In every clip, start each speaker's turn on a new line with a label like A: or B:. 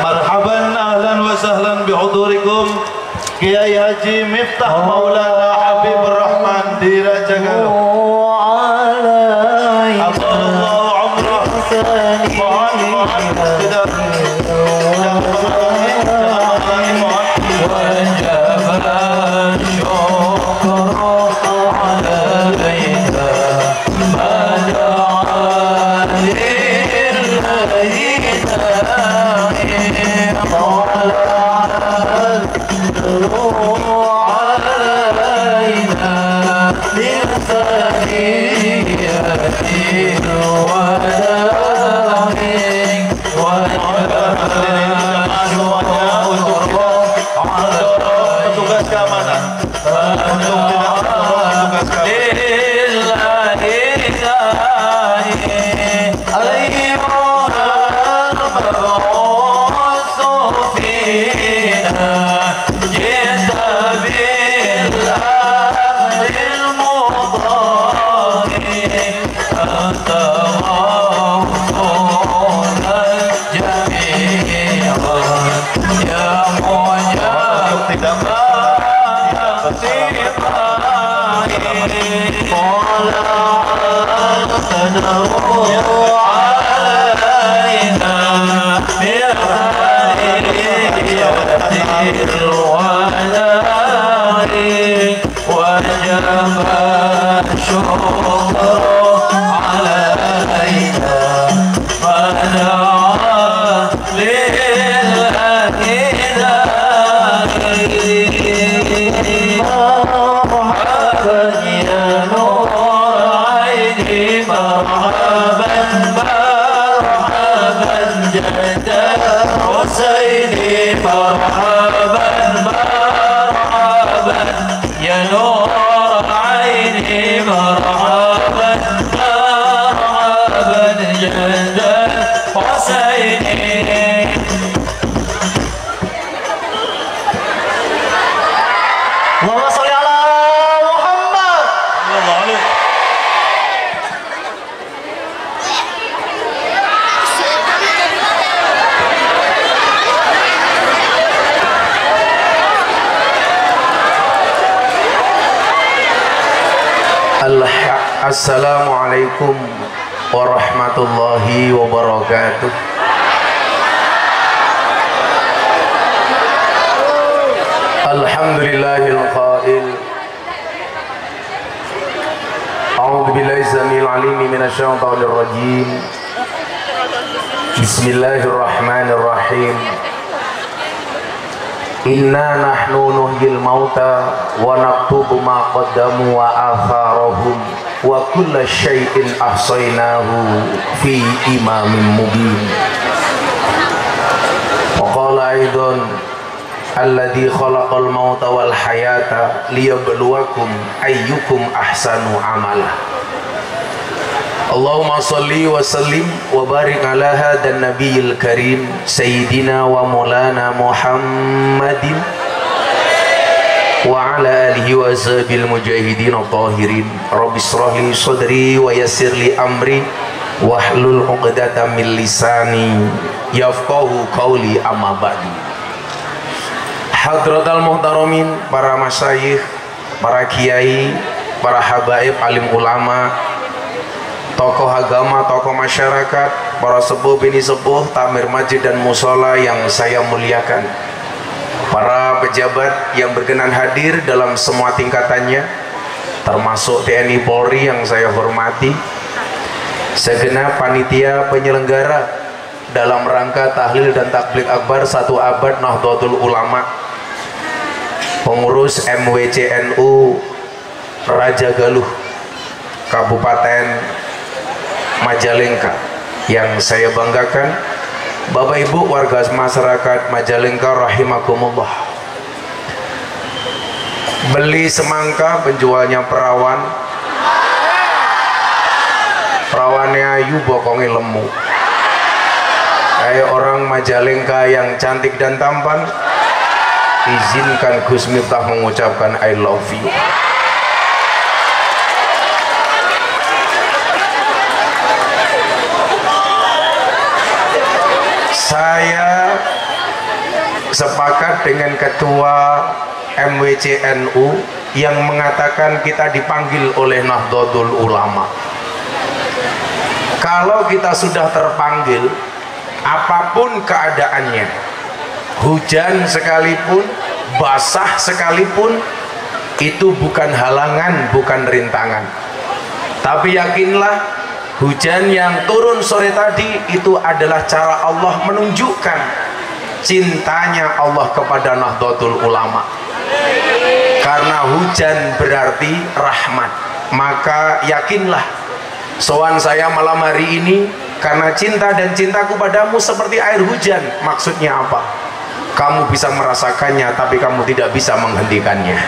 A: Marhaban ahlan wa sahlan bihudurikum Kiai Haji Miftah Maulana Habibur Rahman di Raja Galuh. Allahu umrah. Mohon tidak
B: Assalamualaikum warahmatullahi wabarakatuh. Alhamdulillahil qail A'udzu billahi samil alim minasy syaithanir rajim. Bismillahirrahmanirrahim. Inna nahnu nuhyil mauta wa naktubu ma qaddamu wa atharahum wa kulla syai'in ahsaynahu fi imamin mubin. Wa qala aidan alladhi khalaqal mauta wal hayata liyabluwakum ayyukum ahsanu amala. Allahumma salli wa sallim wa barik ala hadan nabiyil karim sayyidina wa maulana Muhammadin wa ala alihi wa ashabil mujahidin at-tahirin. Rabbi shrah li sadri wa yassir li amri wahlul 'uqdatam min lisani yafqahu qawli, amma ba'du. Hadratal muhtaramin, para masyayikh, para kiai, para habaib, alim ulama, tokoh agama, tokoh masyarakat, para sepuh bini sepuh, tamir masjid dan musola yang saya muliakan, para pejabat yang berkenan hadir dalam semua tingkatannya, termasuk TNI Polri yang saya hormati, segenap panitia penyelenggara dalam rangka tahlil dan takbir akbar 1 abad Nahdlatul Ulama, pengurus MWCNU Raja Galuh Kabupaten Majalengka yang saya banggakan, Bapak Ibu warga masyarakat Majalengka rahimakumullah. Beli semangka, penjualnya perawan, perawannya ayu, bokongnya lemu. Kayak orang Majalengka yang cantik dan tampan, izinkan Gus Miftah mengucapkan I love you. Saya sepakat dengan ketua MWCNU yang mengatakan kita dipanggil oleh Nahdlatul Ulama. Kalau kita sudah terpanggil, apapun keadaannya, hujan sekalipun, basah sekalipun, itu bukan halangan, bukan rintangan. Tapi yakinlah, hujan yang turun sore tadi itu adalah cara Allah menunjukkan cintanya Allah kepada Nahdlatul Ulama. Karena hujan berarti rahmat, maka yakinlah sowan saya malam hari ini karena cinta dan cintaku padamu seperti air hujan. Maksudnya apa? Kamu bisa merasakannya tapi kamu tidak bisa menghentikannya.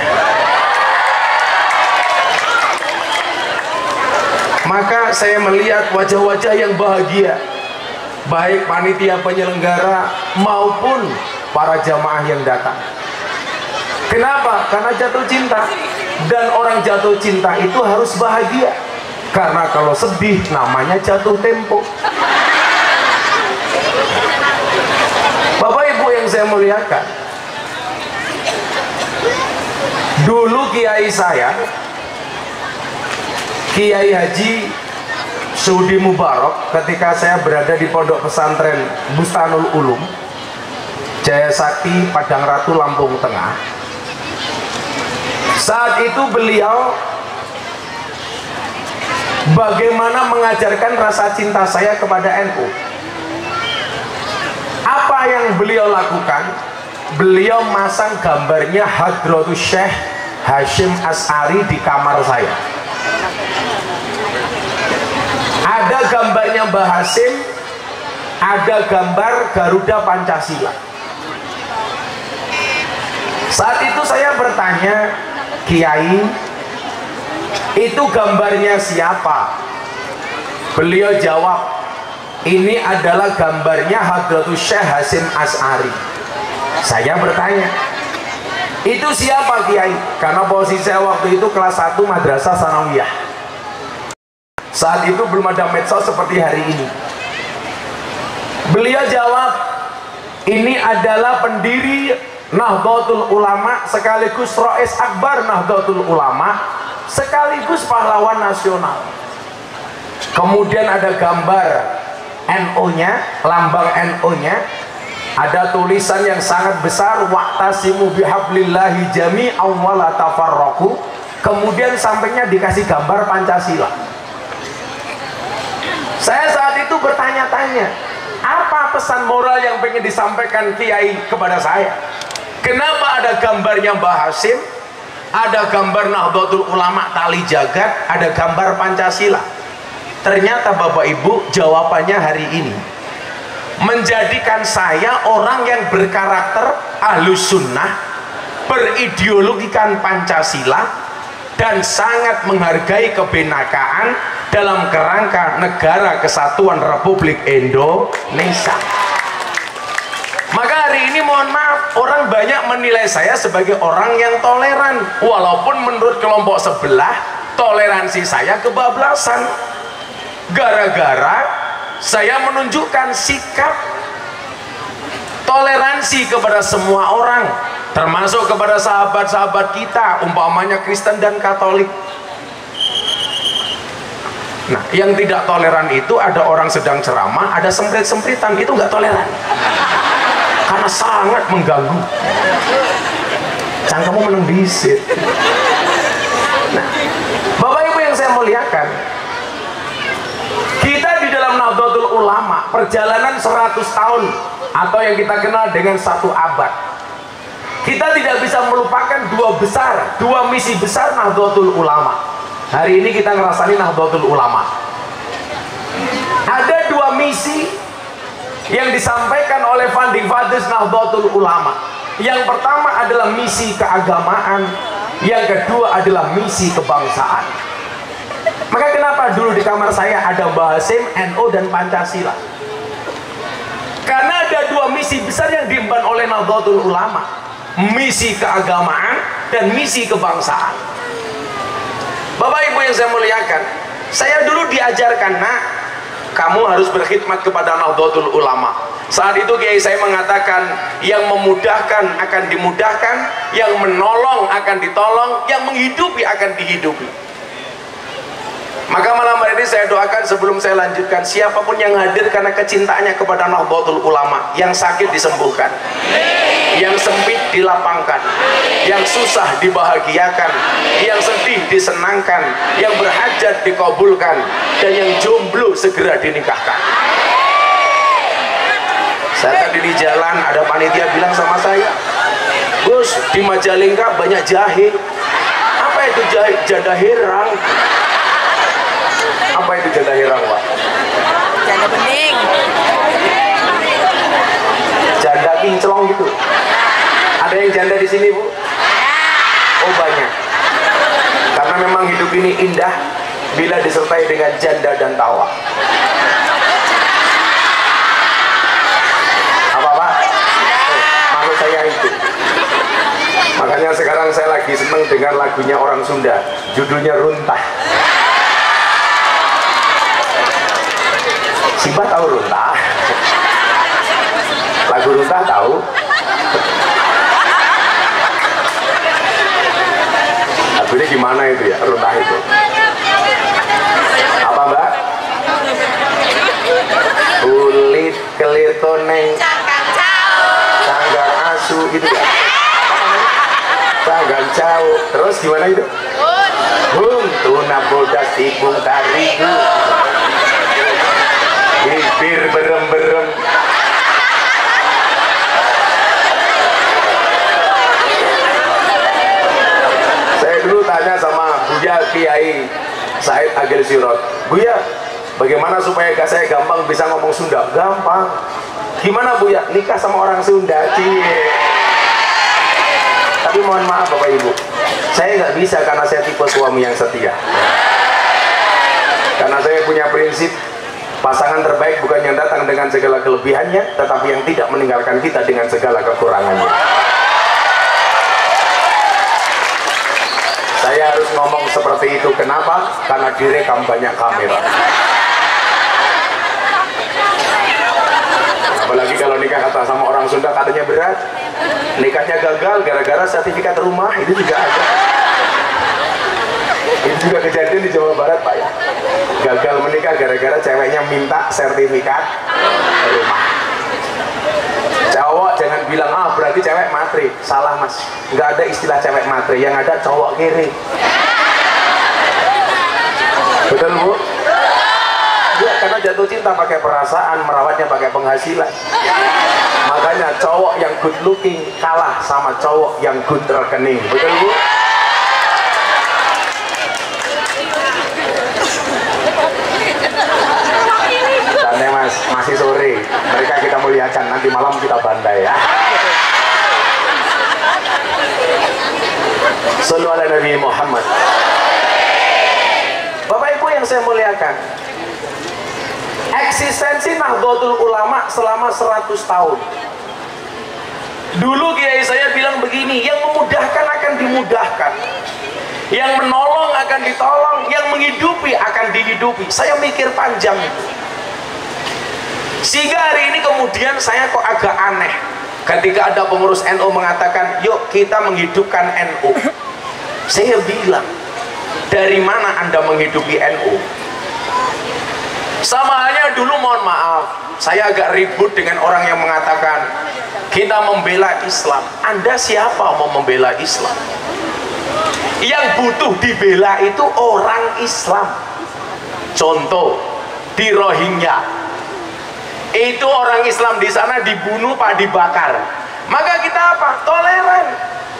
B: Maka saya melihat wajah-wajah yang bahagia, baik panitia penyelenggara maupun para jamaah yang datang. Kenapa? Karena jatuh cinta. Dan orang jatuh cinta itu harus bahagia. Karena kalau sedih namanya jatuh tempo. Bapak Ibu yang saya muliakan, dulu kiai saya, Kiai Haji Sudi Mubarak, ketika saya berada di pondok pesantren Bustanul Ulum Jaya Sakti Padang Ratu Lampung Tengah, saat itu beliau bagaimana mengajarkan rasa cinta saya kepada NU. Apa yang beliau lakukan? Beliau masang gambarnya Hadratus Syekh Hashim As'ari di kamar saya. Ada gambarnya Mbah Hasim, ada gambar Garuda Pancasila. Saat itu saya bertanya, Kiai, itu gambarnya siapa? Beliau jawab, ini adalah gambarnya Hadratus Syekh Hashim As'ari. Saya bertanya, itu siapa Kiai? Karena posisi saya waktu itu kelas 1 Madrasah Sanawiyah. Saat itu belum ada medsos seperti hari ini. Beliau jawab, ini adalah pendiri Nahdlatul Ulama sekaligus Rais Akbar Nahdlatul Ulama sekaligus pahlawan nasional. Kemudian ada gambar NU-nya, lambang NU-nya, ada tulisan yang sangat besar, wa'tasimu bihablillahi jami'an wa la tafarraqu. Kemudian sampingnya dikasih gambar Pancasila. Saya saat itu bertanya-tanya, apa pesan moral yang pengen disampaikan Kiai kepada saya? Kenapa ada gambarnya Mbah Hasim, ada gambar Nahdlatul Ulama tali jagat, ada gambar Pancasila? Ternyata Bapak Ibu, jawabannya hari ini menjadikan saya orang yang berkarakter Ahlus Sunnah, berideologikan Pancasila, dan sangat menghargai kebenekaan dalam kerangka Negara Kesatuan Republik Indonesia. Maka hari ini mohon maaf, orang banyak menilai saya sebagai orang yang toleran, walaupun menurut kelompok sebelah toleransi saya kebablasan. Gara-gara saya menunjukkan sikap toleransi kepada semua orang, termasuk kepada sahabat-sahabat kita, umpamanya Kristen dan Katolik. Nah, yang tidak toleran itu ada orang sedang ceramah, ada semprit-sempritan, itu nggak toleran. Karena sangat mengganggu. Cangkemmu meneng bisit. Nah, Bapak Ibu yang saya muliakan, kita di dalam Nahdlatul Ulama perjalanan 100 tahun atau yang kita kenal dengan 1 abad. Kita tidak bisa melupakan dua misi besar Nahdlatul Ulama. Hari ini kita ngerasain Nahdlatul Ulama. Ada 2 misi yang disampaikan oleh founding fathers Nahdlatul Ulama. Yang pertama adalah misi keagamaan, yang kedua adalah misi kebangsaan. Maka kenapa dulu di kamar saya ada Mbah Hasim, NU dan Pancasila? Karena ada 2 misi besar yang diemban oleh Nahdlatul Ulama, misi keagamaan dan misi kebangsaan. Bapak Ibu yang saya muliakan, saya dulu diajarkan, nak, kamu harus berkhidmat kepada Nahdlatul Ulama. Saat itu kiai saya mengatakan, yang memudahkan akan dimudahkan, yang menolong akan ditolong, yang menghidupi akan dihidupi. Maka malam hari ini saya doakan sebelum saya lanjutkan, siapapun yang hadir karena kecintaannya kepada Nahdlatul Ulama, yang sakit disembuhkan, yang sempit dilapangkan, yang susah dibahagiakan, yang sedih disenangkan, yang berhajat dikabulkan, dan yang jomblo segera dinikahkan. Saya tadi di jalan ada panitia bilang sama saya, Gus, di Majalengka banyak jahe. Apa itu jahe? Janda herang. Apa itu janda herang, Pak?
C: Janda bening.
B: Janda kinclong gitu. Ada yang janda di sini, Bu? Oh, banyak. Karena memang hidup ini indah bila disertai dengan janda dan tawa. Apa, Pak? Maksud saya itu. Makanya sekarang saya lagi seneng dengan lagunya orang Sunda. Judulnya Runtah. Siapa tahu Runtah? Lagu Runtah tahu? Lagunya gimana itu ya, Runtah itu? Apa, Mbak? Kulit kelitoneng sanggar asu gitu ya? Sanggar jauh. Terus gimana itu? Tuna bodas tibung tarigu, bibir berem-berem. Saya dulu tanya sama Buya Kiai Said Agil Sirot, Buya, bagaimana supaya saya gampang bisa ngomong Sunda? Gampang. Gimana, Buya? Nikah sama orang Sunda. Tapi mohon maaf Bapak Ibu, saya nggak bisa karena saya tipe suami yang setia. Karena saya punya prinsip, pasangan terbaik bukan yang datang dengan segala kelebihannya, tetapi yang tidak meninggalkan kita dengan segala kekurangannya. Saya harus ngomong seperti itu. Kenapa? Karena direkam banyak kamera. Apalagi kalau nikah kata sama orang Sunda katanya berat, nikahnya gagal gara-gara sertifikat rumah, itu juga ada. Itu juga kejadian di Jawa Barat, Pak ya. Gagal menikah gara-gara ceweknya minta sertifikat rumah. Cowok jangan bilang, ah berarti cewek matre. Salah, Mas, nggak ada istilah cewek matre, yang ada cowok kiri. Betul, Bu? Ya, karena jatuh cinta pakai perasaan, merawatnya pakai penghasilan. Makanya cowok yang good looking kalah sama cowok yang good rekening. Betul, Bu? Santai, Mas, masih sore. Mereka kita muliakan, nanti malam kita bandai ya. Sallu ala Nabi Muhammad. Bapak Ibu yang saya muliakan, eksistensi Nahdlatul Ulama selama 100 tahun. Dulu kiai saya bilang begini, yang memudahkan akan dimudahkan, yang menolong akan ditolong, yang menghidupi akan dihidupi. Saya mikir panjang itu. Sehingga hari ini kemudian saya kok agak aneh ketika ada pengurus NU mengatakan, yuk kita menghidupkan NU. Saya bilang, dari mana Anda menghidupi NU? Sama halnya dulu, mohon maaf, saya agak ribut dengan orang yang mengatakan kita membela Islam. Anda siapa mau membela Islam? Yang butuh dibela itu orang Islam. Contoh, di Rohingya itu orang Islam di sana dibunuh pak dibakar. Maka kita apa? Toleran,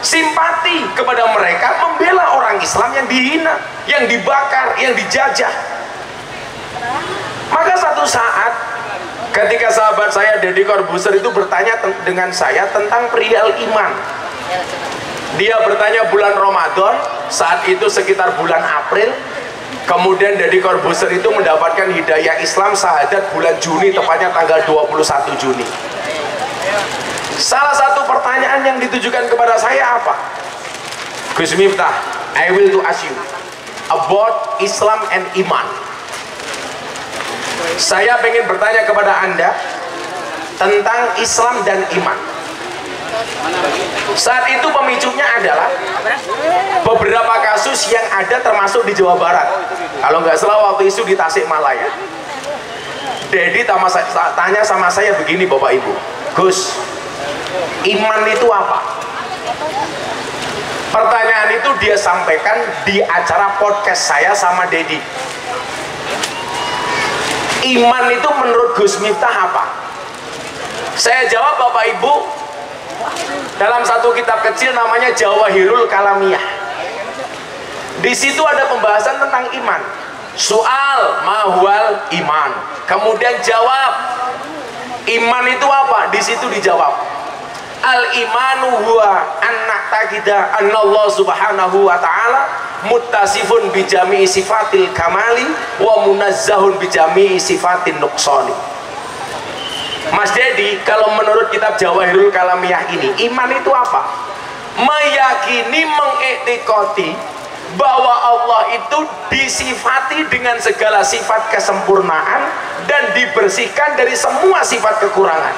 B: simpati kepada mereka, membela orang Islam yang dihina, yang dibakar, yang dijajah. Maka satu saat ketika sahabat saya Deddy Corbuzier itu bertanya dengan saya tentang perihal iman. Dia bertanya bulan Ramadan, saat itu sekitar bulan April. Kemudian Deddy Corbuzier itu mendapatkan hidayah Islam syahadat bulan Juni, tepatnya tanggal 21 Juni. Salah satu pertanyaan yang ditujukan kepada saya apa? Gus Miftah, I will to ask you about Islam and Iman. Saya ingin bertanya kepada Anda, tentang Islam dan iman. Saat itu pemicunya adalah beberapa kasus yang ada termasuk di Jawa Barat. Kalau nggak salah waktu itu di Tasikmalaya. Dedi tanya sama saya begini, Bapak Ibu, Gus, iman itu apa? Pertanyaan itu dia sampaikan di acara podcast saya sama Dedi. Iman itu menurut Gus Miftah apa? Saya jawab, Bapak Ibu, dalam satu kitab kecil namanya Jawahirul Kalamiyah. Di situ ada pembahasan tentang iman. Soal mahwal iman. Kemudian jawab, iman itu apa? Di situ dijawab, al imanu huwa anna taqida annallahu subhanahu wa ta'ala muttasifun bi jami'i sifatil kamali wa munazzahun bi jami'i sifatin nuqsani. Mas Dedi, kalau menurut kitab Jawahirul Kalamiyah ini, iman itu apa? Meyakini, mengiktikadi bahwa Allah itu disifati dengan segala sifat kesempurnaan dan dibersihkan dari semua sifat kekurangan.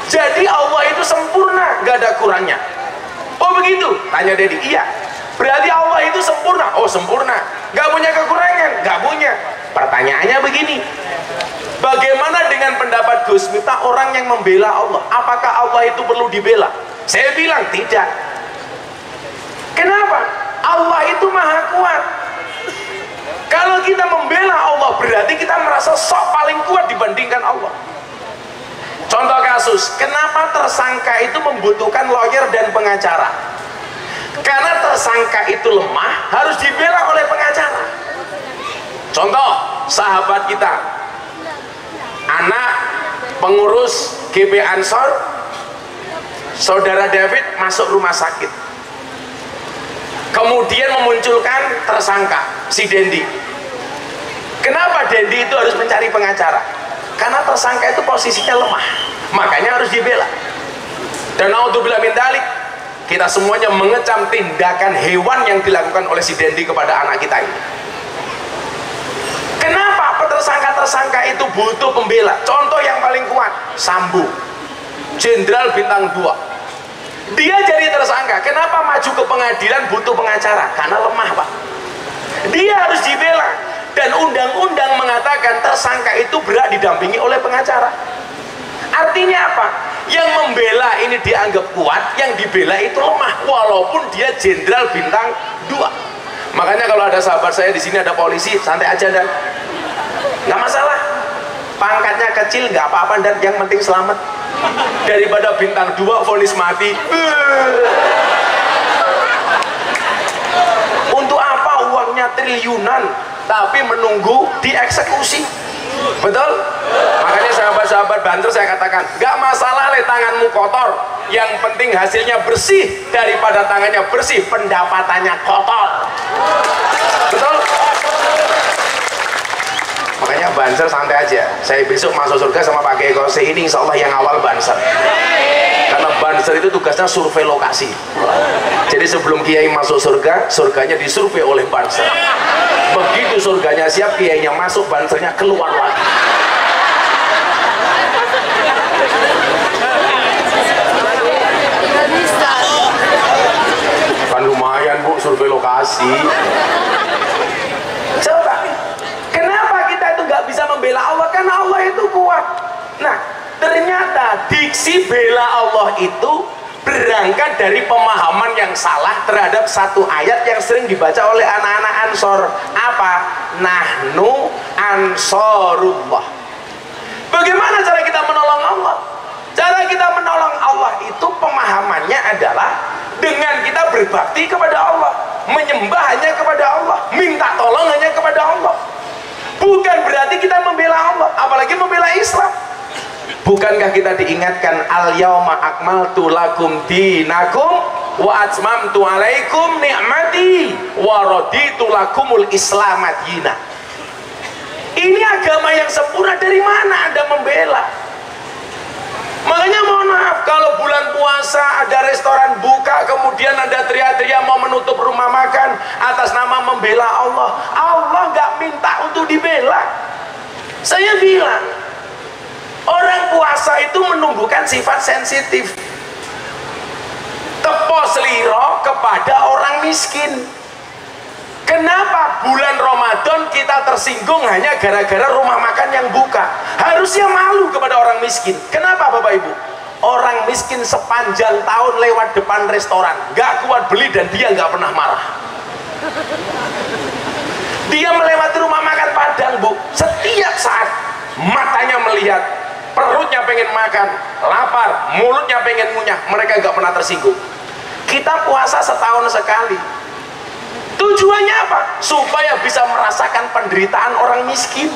B: Jadi Allah itu sempurna, gak ada kurangnya. Oh begitu? Tanya Dedi. Iya. Berarti Allah itu sempurna. Oh sempurna, gak punya kekurangan? Gak punya. Pertanyaannya begini, bagaimana dengan pendapat Gus Miftah orang yang membela Allah? Apakah Allah itu perlu dibela? Saya bilang tidak. Kenapa? Allah itu maha kuat. Kalau kita membela Allah berarti kita merasa sok paling kuat dibandingkan Allah. Contoh kasus, kenapa tersangka itu membutuhkan lawyer dan pengacara? Karena tersangka itu lemah, harus dibela oleh pengacara. Contoh, sahabat kita, anak pengurus GP Ansor, saudara David masuk rumah sakit. Kemudian memunculkan tersangka, si Dendi. Kenapa Dendi itu harus mencari pengacara? Karena tersangka itu posisinya lemah, makanya harus dibela. Dan naudzubillah min dzalik, kita semuanya mengecam tindakan hewan yang dilakukan oleh si Dendi kepada anak kita ini. Kenapa tersangka-tersangka itu butuh pembela? Contoh yang paling kuat, Sambo, Jenderal Bintang 2. Dia jadi tersangka, kenapa maju ke pengadilan butuh pengacara? Karena lemah, Pak. Dia harus dibela. Dan undang-undang mengatakan tersangka itu berhak didampingi oleh pengacara. Artinya apa? Yang membela ini dianggap kuat, yang dibela itu lemah, walaupun dia Jenderal Bintang 2. Makanya kalau ada sahabat saya di sini ada polisi, santai aja dan nggak masalah. Pangkatnya kecil nggak apa-apa dan yang penting selamat. Daripada bintang 2 vonis mati. Untuk apa uangnya triliunan tapi menunggu dieksekusi? Betul? Makanya sahabat-sahabat Banter saya katakan, gak masalah le tanganmu kotor, yang penting hasilnya bersih. Daripada tangannya bersih pendapatannya kotor. Betul? Makanya Banser santai aja. Saya besok masuk surga sama Pak Kiai Kose ini insya Allah yang awal Banser. Karena Banser itu tugasnya survei lokasi. Jadi sebelum Kiai masuk surga, surganya disurvei oleh Banser. Begitu surganya siap, Kiainya masuk, Bansernya keluar lagi. Kan lumayan Bu survei lokasi. Coba, kenapa kita itu nggak bisa membela Allah? Karena Allah itu kuat. Nah, ternyata diksi bela Allah itu berangkat dari pemahaman yang salah terhadap satu ayat yang sering dibaca oleh anak-anak Ansor. Apa? Nahnu Ansorullah. Bagaimana cara kita menolong Allah? Cara kita menolong Allah itu pemahamannya adalah dengan kita berbakti kepada Allah, menyembah hanya kepada Allah, minta tolong hanya kepada Allah. Bukan berarti kita membela Allah, apalagi membela Islam. Bukankah kita diingatkan al-yauma akmaltu lakum dinakum wa atmamtu alaikum ni'mati wa raditu lakumul islamat dina. Ini agama yang sempurna, dari mana Anda membela? Makanya mohon maaf, kalau bulan puasa ada restoran buka, kemudian Anda teriak-teriak mau menutup rumah makan atas nama membela Allah. Allah nggak minta untuk dibela. Saya bilang, Orang puasa itu menumbuhkan sifat sensitif, tepos liro kepada orang miskin. Kenapa bulan Ramadan kita tersinggung hanya gara-gara rumah makan yang buka? Harusnya malu kepada orang miskin. Kenapa Bapak Ibu? Orang miskin sepanjang tahun lewat depan restoran, gak kuat beli dan dia gak pernah marah. Dia melewati rumah makan Padang, Bu, setiap saat matanya melihat, perutnya pengen makan, lapar, mulutnya pengen ngunyah, mereka gak pernah tersinggung. Kita puasa setahun sekali. Tujuannya apa? Supaya bisa merasakan penderitaan orang miskin.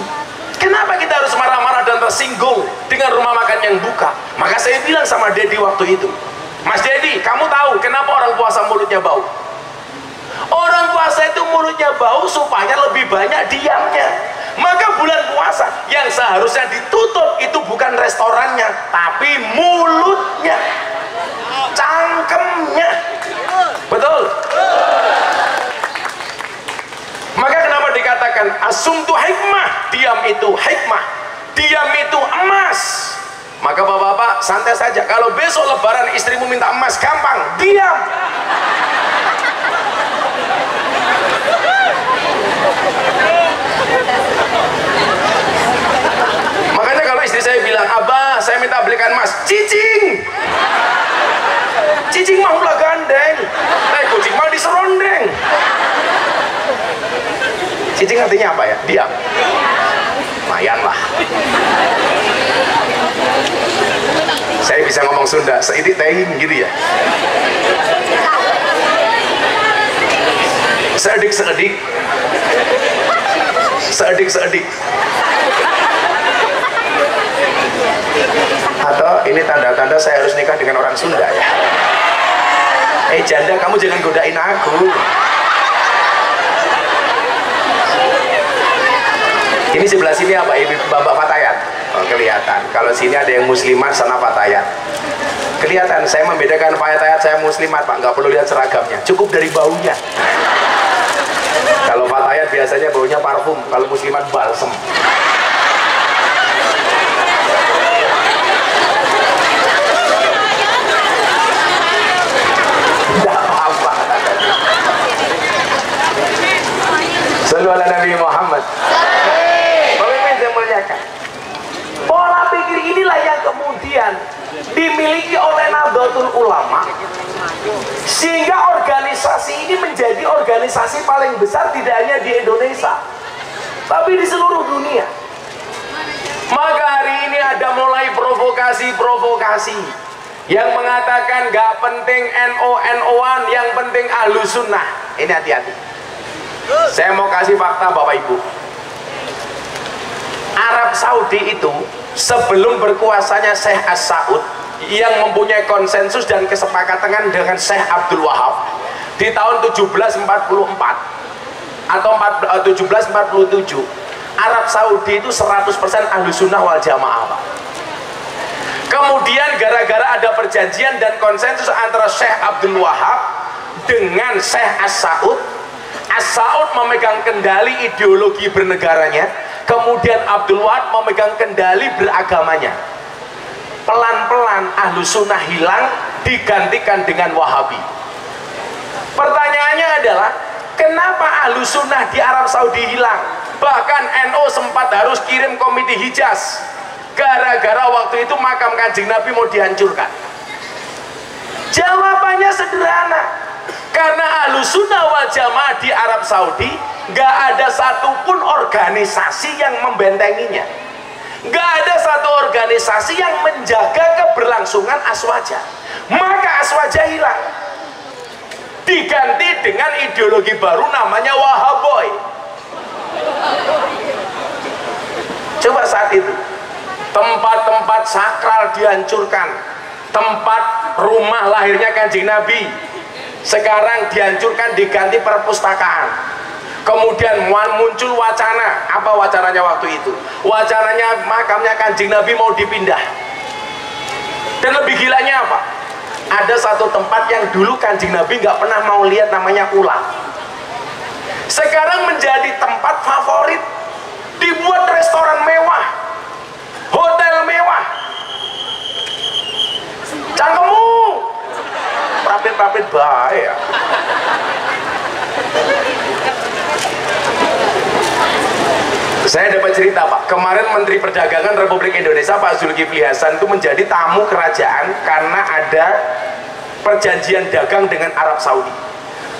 B: Kenapa kita harus marah-marah dan tersinggung dengan rumah makan yang buka? Maka saya bilang sama Dedi waktu itu, Mas Dedi, kamu tahu kenapa orang puasa mulutnya bau? Orang puasa itu mulutnya bau supaya lebih banyak diamnya. Maka bulan puasa yang seharusnya ditutup itu bukan restorannya, tapi mulutnya, cangkemnya. Betul? Maka kenapa dikatakan asumtu hikmah, diam itu hikmah, diam itu emas. Maka bapak-bapak santai saja, kalau besok lebaran istrimu minta emas, gampang, diam. Makanya kalau istri saya bilang, Abah saya minta belikan emas, cicing mah ulah gandeng, kucing mah diserondeng. Cicing artinya apa ya? Diam. Lumayan lah. Saya bisa ngomong Sunda, seidik tehin gitu ya. Seedik. Atau ini tanda-tanda saya harus nikah dengan orang Sunda ya. Janda, kamu jangan godain aku. Ini sebelah sini apa? Ibu Bapak Fatayat. Oh, kelihatan. Kalau sini ada yang muslimat, sana Fatayat. Kelihatan. Saya membedakan Fatayat saya muslimat, Pak. Nggak perlu lihat seragamnya. Cukup dari baunya. Kalau Fatayat biasanya baunya parfum. Kalau muslimat balsem. Tidak apa-apa. Sallu ala Nabi Muhammad. Pola pikir inilah yang kemudian dimiliki oleh Nahdlatul Ulama, sehingga organisasi ini menjadi organisasi paling besar tidak hanya di Indonesia tapi di seluruh dunia. Maka hari ini ada mulai provokasi yang mengatakan gak penting NO-NO-an, yang penting Ahlus Sunnah. Ini hati-hati. Saya mau kasih fakta Bapak Ibu. Arab Saudi itu sebelum berkuasanya Syekh As-Saud yang mempunyai konsensus dan kesepakatan dengan Syekh Abdul Wahab di tahun 1744 atau 1747, Arab Saudi itu 100% Ahlus Sunnah wal Jamaah. Kemudian gara-gara ada perjanjian dan konsensus antara Syekh Abdul Wahab dengan Syekh As-Saud, As-Saud memegang kendali ideologi bernegaranya, kemudian Abdul Wahab memegang kendali beragamanya. Pelan-pelan Ahlus Sunnah hilang, digantikan dengan Wahabi. Pertanyaannya adalah, kenapa Ahlus Sunnah di Arab Saudi hilang? Bahkan NO sempat harus kirim komite Hijaz gara-gara waktu itu makam Kanjeng Nabi mau dihancurkan. Jawabannya sederhana, karena Ahlus Sunnah wal Jamaah di Arab Saudi gak ada satupun organisasi yang membentenginya, gak ada satu organisasi yang menjaga keberlangsungan Aswaja. Maka Aswaja hilang, diganti dengan ideologi baru namanya Wahaboy. Coba saat itu tempat-tempat sakral dihancurkan, tempat rumah lahirnya Kanjeng Nabi sekarang dihancurkan, diganti perpustakaan. Kemudian muncul wacana, apa wacananya waktu itu? Wacananya makamnya Kanjeng Nabi mau dipindah. Dan lebih gilanya apa? Ada satu tempat yang dulu Kanjeng Nabi nggak pernah mau lihat, namanya Ula. Sekarang menjadi tempat favorit, dibuat restoran mewah, hotel mewah, pamit bae ya. Saya dapat cerita Pak, kemarin Menteri Perdagangan Republik Indonesia Pak Zulkifli Hasan itu menjadi tamu kerajaan karena ada perjanjian dagang dengan Arab Saudi.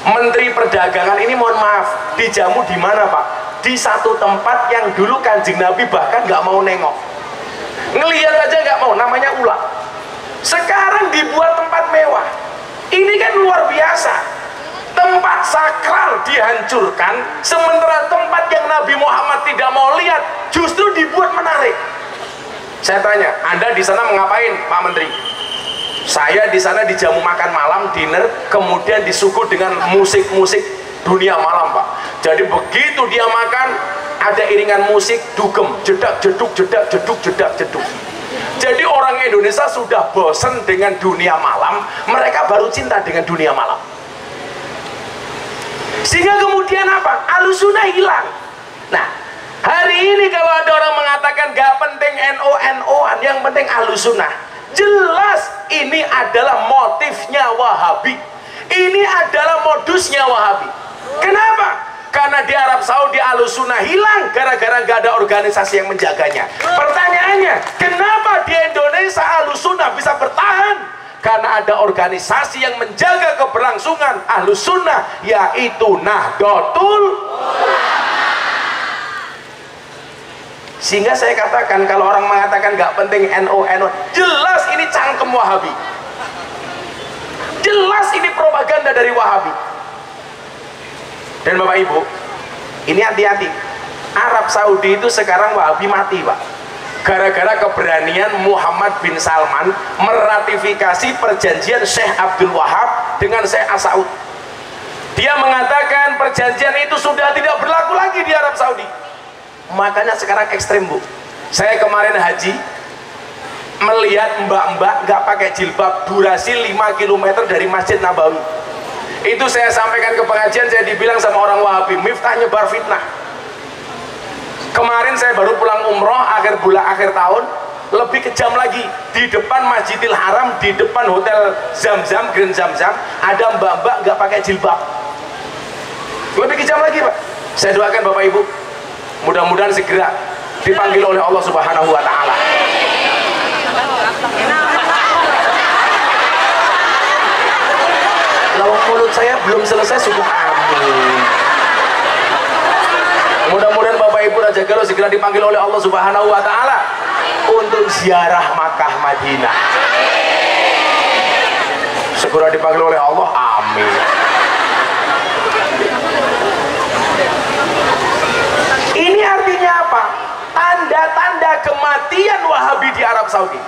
B: Menteri Perdagangan ini mohon maaf, dijamu di mana Pak? Di satu tempat yang dulu Kanjeng Nabi bahkan nggak mau nengok, ngelihat aja nggak mau, namanya Ula. Sekarang dibuat tempat mewah. Ini kan luar biasa. Tempat sakral dihancurkan, sementara tempat yang Nabi Muhammad tidak mau lihat justru dibuat menarik. Saya tanya, Anda di sana mengapain, Pak Menteri? Saya di sana dijamu makan malam, dinner, kemudian disuguh dengan musik-musik dunia malam, Pak. Jadi begitu dia makan, ada iringan musik dugem, jedak jeduk, jedak jeduk, jedak jeduk. Jadi orang Indonesia sudah bosan dengan dunia malam, mereka baru cinta dengan dunia malam. Sehingga kemudian apa? Ahlussunnah hilang. Nah, hari ini kalau ada orang mengatakan gak penting NO-NO-an, yang penting Ahlussunnah, jelas ini adalah motifnya Wahabi. Ini adalah modusnya Wahabi. Kenapa? Karena di Arab Saudi Ahlussunnah hilang gara-gara gak ada organisasi yang menjaganya. Pertanyaannya, kenapa di Indonesia Ahlussunnah bisa bertahan? Karena ada organisasi yang menjaga keberlangsungan Ahlussunnah, yaitu Nahdlatul Ulama. Sehingga saya katakan, kalau orang mengatakan gak penting NO-NO, jelas ini cangkem Wahabi, jelas ini propaganda dari Wahabi. Dan Bapak Ibu, ini hati-hati, Arab Saudi itu sekarang Wahabi mati Pak, gara-gara keberanian Muhammad bin Salman meratifikasi perjanjian Syekh Abdul Wahab dengan Syekh As-Saud. Dia mengatakan perjanjian itu sudah tidak berlaku lagi di Arab Saudi. Makanya sekarang ekstrem Bu. Saya kemarin haji, melihat mbak-mbak gak pakai jilbab, durasi 5 km dari Masjid Nabawi. Itu saya sampaikan ke pengajian, saya dibilang sama orang Wahabi, Miftah nyebar fitnah. Kemarin saya baru pulang umroh akhir tahun, lebih kejam lagi, di depan Masjidil Haram, di depan hotel Zam-Zam, Grand Zam-Zam, ada mbak-mbak nggak pakai jilbab. Lebih kejam lagi Pak. Saya doakan Bapak Ibu, mudah-mudahan segera dipanggil oleh Allah Subhanahu Wa Taala. Lawan mulut saya belum selesai sudah amin. Mudah-mudahan Bapak Ibu Raja Galuh segera dipanggil oleh Allah Subhanahu Wa Taala untuk ziarah Makkah Madinah. Segera dipanggil oleh Allah, amin. Ini artinya apa? Tanda-tanda kematian Wahabi di Arab Saudi.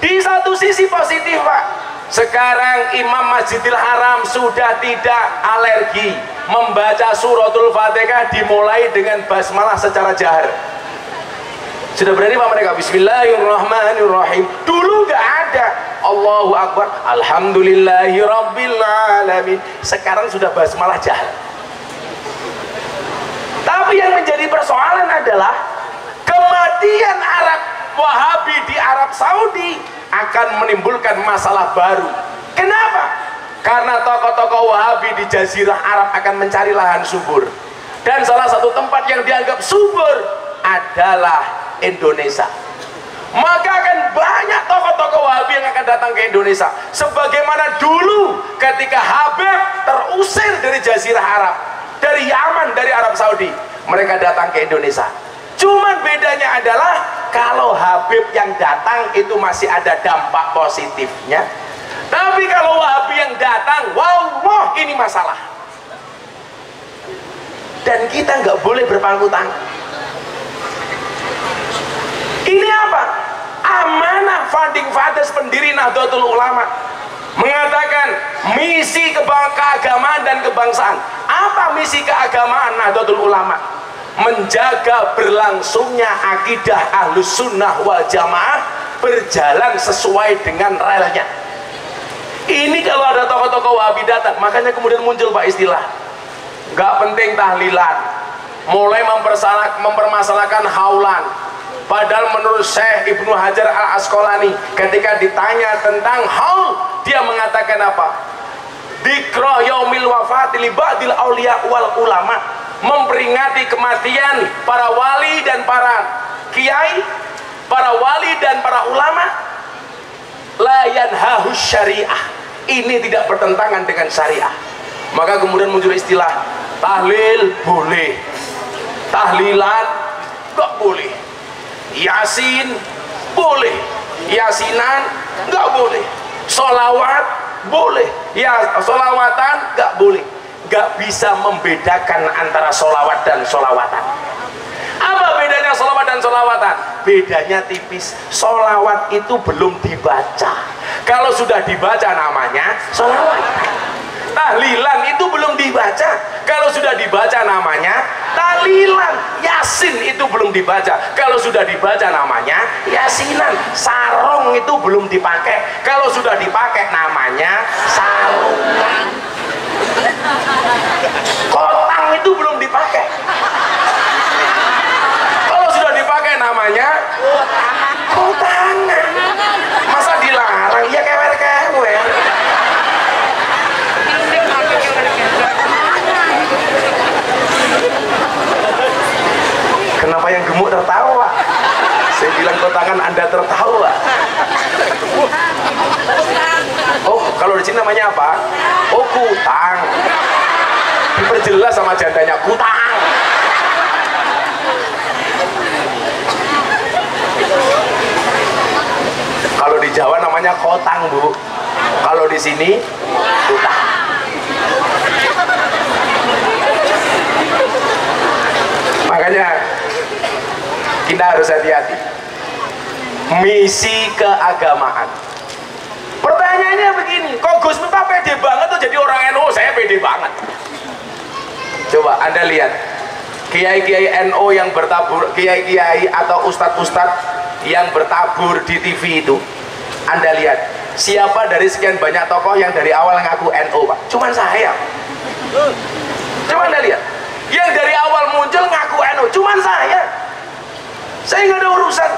B: Di satu sisi positif Pak, sekarang Imam Masjidil Haram sudah tidak alergi membaca suratul Fatihah dimulai dengan basmalah secara jahar. Sudah berani Pak mereka, Bismillahirrahmanirrahim. Dulu gak ada Allahu Akbar, Alhamdulillahi Rabbil Alamin. Sekarang sudah basmalah jahar. Tapi yang menjadi persoalan adalah kematian Arab Wahabi di Arab Saudi akan menimbulkan masalah baru. Kenapa? Karena tokoh-tokoh Wahabi di Jazirah Arab akan mencari lahan subur, dan salah satu tempat yang dianggap subur adalah Indonesia. Maka akan banyak tokoh-tokoh Wahabi yang akan datang ke Indonesia, sebagaimana dulu ketika Habib terusir dari Jazirah Arab, dari Yaman, dari Arab Saudi, mereka datang ke Indonesia. Cuman bedanya adalah kalau Habib yang datang itu masih ada dampak positifnya, tapi kalau Wahabi yang datang, wallah ini masalah. Dan kita nggak boleh berpangku tangan. Ini apa? Amanah founding fathers, pendiri Nahdlatul Ulama, mengatakan misi keagamaan dan kebangsaan. Apa misi keagamaan Nahdlatul Ulama? Menjaga berlangsungnya akidah Ahlus Sunnah wal Jamaah berjalan sesuai dengan relnya. Ini kalau ada tokoh-tokoh Wahabi datang, makanya kemudian muncul Pak istilah nggak penting tahlilan, mulai mempermasalahkan haulan. Padahal menurut Syekh Ibnu Hajar Al Asqalani, ketika ditanya tentang haul, dia mengatakan apa? Dzikra yaumil wafati li ba'dil auliya wal ulama, memperingati kematian para wali dan para kiai, para wali dan para ulama. La yanhahu syariah, ini tidak bertentangan dengan syariah. Maka kemudian muncul istilah tahlil boleh, tahlilan enggak boleh, yasin boleh, yasinan enggak boleh, sholawat boleh, ya sholawatan enggak boleh. Enggak bisa membedakan antara sholawat dan sholawatan. Apa bedanya sholawat dan sholawatan? Bedanya tipis. Sholawat itu belum dibaca, kalau sudah dibaca namanya sholawat. Tahlilan itu belum dibaca, kalau sudah dibaca namanya tahlilan. Yasin itu belum dibaca, kalau sudah dibaca namanya yasinan. Sarung itu belum dipakai, kalau sudah dipakai namanya sarungan. Kotang itu belum dipakai, kalau sudah dipakai namanya kotangan. Masa dilarang? Ya kewer-kewer. Kenapa yang gemuk tertawa? Saya bilang kotangan, Anda tertawa. Oh, kalau di sini namanya apa? Oh, kutang. Diperjelas sama jandanya, kutang. Kalau di Jawa namanya kotang, Bu. Kalau di sini kutang. Makanya kita harus hati-hati. Misi keagamaan. Pertanyaannya begini, kok Gus Miftah pede banget tuh jadi orang NU? Saya pede banget. Coba Anda lihat kiai-kiai NU yang bertabur, kiai-kiai atau ustadz-ustadz yang bertabur di TV itu. Anda lihat siapa dari sekian banyak tokoh yang dari awal ngaku NU, Pak? Cuman saya. Coba Anda lihat, yang dari awal muncul ngaku NU cuman saya. Saya nggak ada urusan.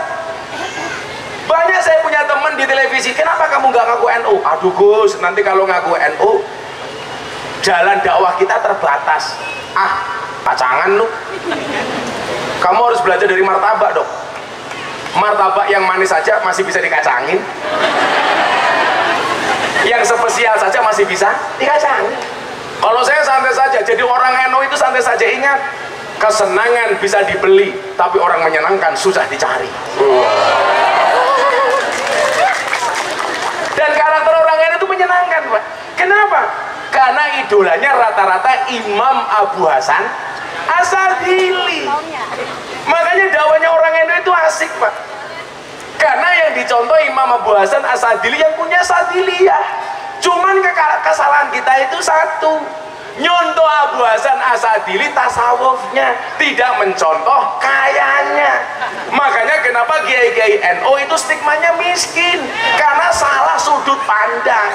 B: Banyak saya punya teman di televisi, kenapa kamu nggak ngaku NU? Aduh Gus, nanti kalau ngaku NU jalan dakwah kita terbatas. Ah, pacangan lu. Kamu harus belajar dari martabak dong. Martabak yang manis saja masih bisa dikacangin, yang spesial saja masih bisa dikacangin. Kalau saya santai saja, jadi orang NU itu santai saja. Ingat, kesenangan bisa dibeli, tapi orang menyenangkan susah dicari. Dan karakter orang NU itu menyenangkan, Pak. Kenapa? Karena idolanya rata-rata Imam Abu Hasan Asadili. Makanya dakwahnya orang NU itu asik, Pak. Karena yang dicontoh Imam Abu Hasan Asadili yang punya Sadiliyah. Cuman kesalahan kita itu satu, nyontoh Abu Hasan Asadili tasawufnya, tidak mencontoh kayanya. Makanya kenapa kiai-kiai NU itu stigmanya miskin, karena salah sudut pandang.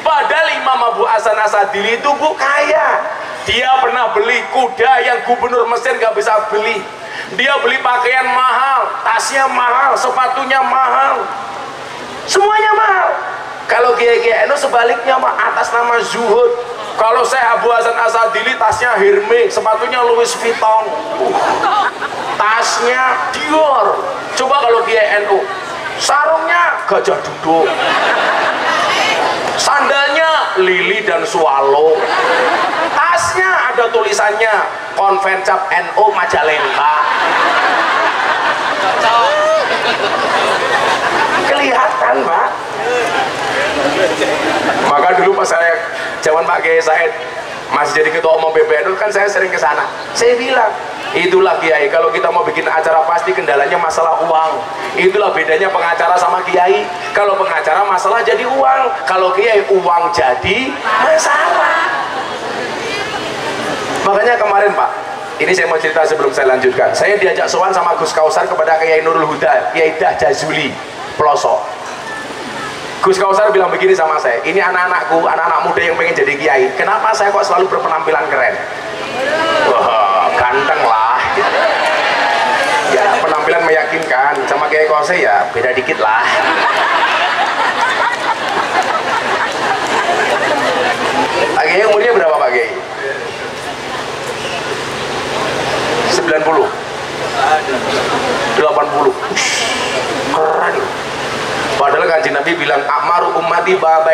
B: Padahal Imam Abu Hasan Asadili itu Bu kaya. Dia pernah beli kuda yang gubernur Mesir gak bisa beli. Dia beli pakaian mahal, tasnya mahal, sepatunya mahal, semuanya mahal. Kalau kiai-kiai NU sebaliknya, Pak, atas nama zuhud. Kalau saya Abu Hasan Asadili, tasnya Hermes, sepatunya Louis Vuitton, tasnya Dior. Coba kalau kiai NU, sarungnya gajah duduk, sandalnya Lili dan Swallow, tasnya ada tulisannya Konvencap NU Majalengka. Kelihatan, Pak. Maka dulu pas saya zaman Pak Kiai Said masih jadi ketua umum PBNU kan saya sering ke sana. Saya bilang, itulah kiai, kalau kita mau bikin acara pasti kendalanya masalah uang. Itulah bedanya pengacara sama kiai. Kalau pengacara masalah jadi uang, kalau kiai uang jadi masalah. Makanya kemarin Pak, ini saya mau cerita sebelum saya lanjutkan. Saya diajak sowan sama Gus Kausar kepada Kiai Nurul Huda, Kiai Dah Jazuli Pelosok. Gus Kausar bilang begini sama saya, ini anak-anakku, anak-anak muda yang pengen jadi kiai, kenapa saya kok selalu berpenampilan keren? Wah, ganteng lah. Ya, penampilan meyakinkan. Sama Kiai Kose ya beda dikit lah.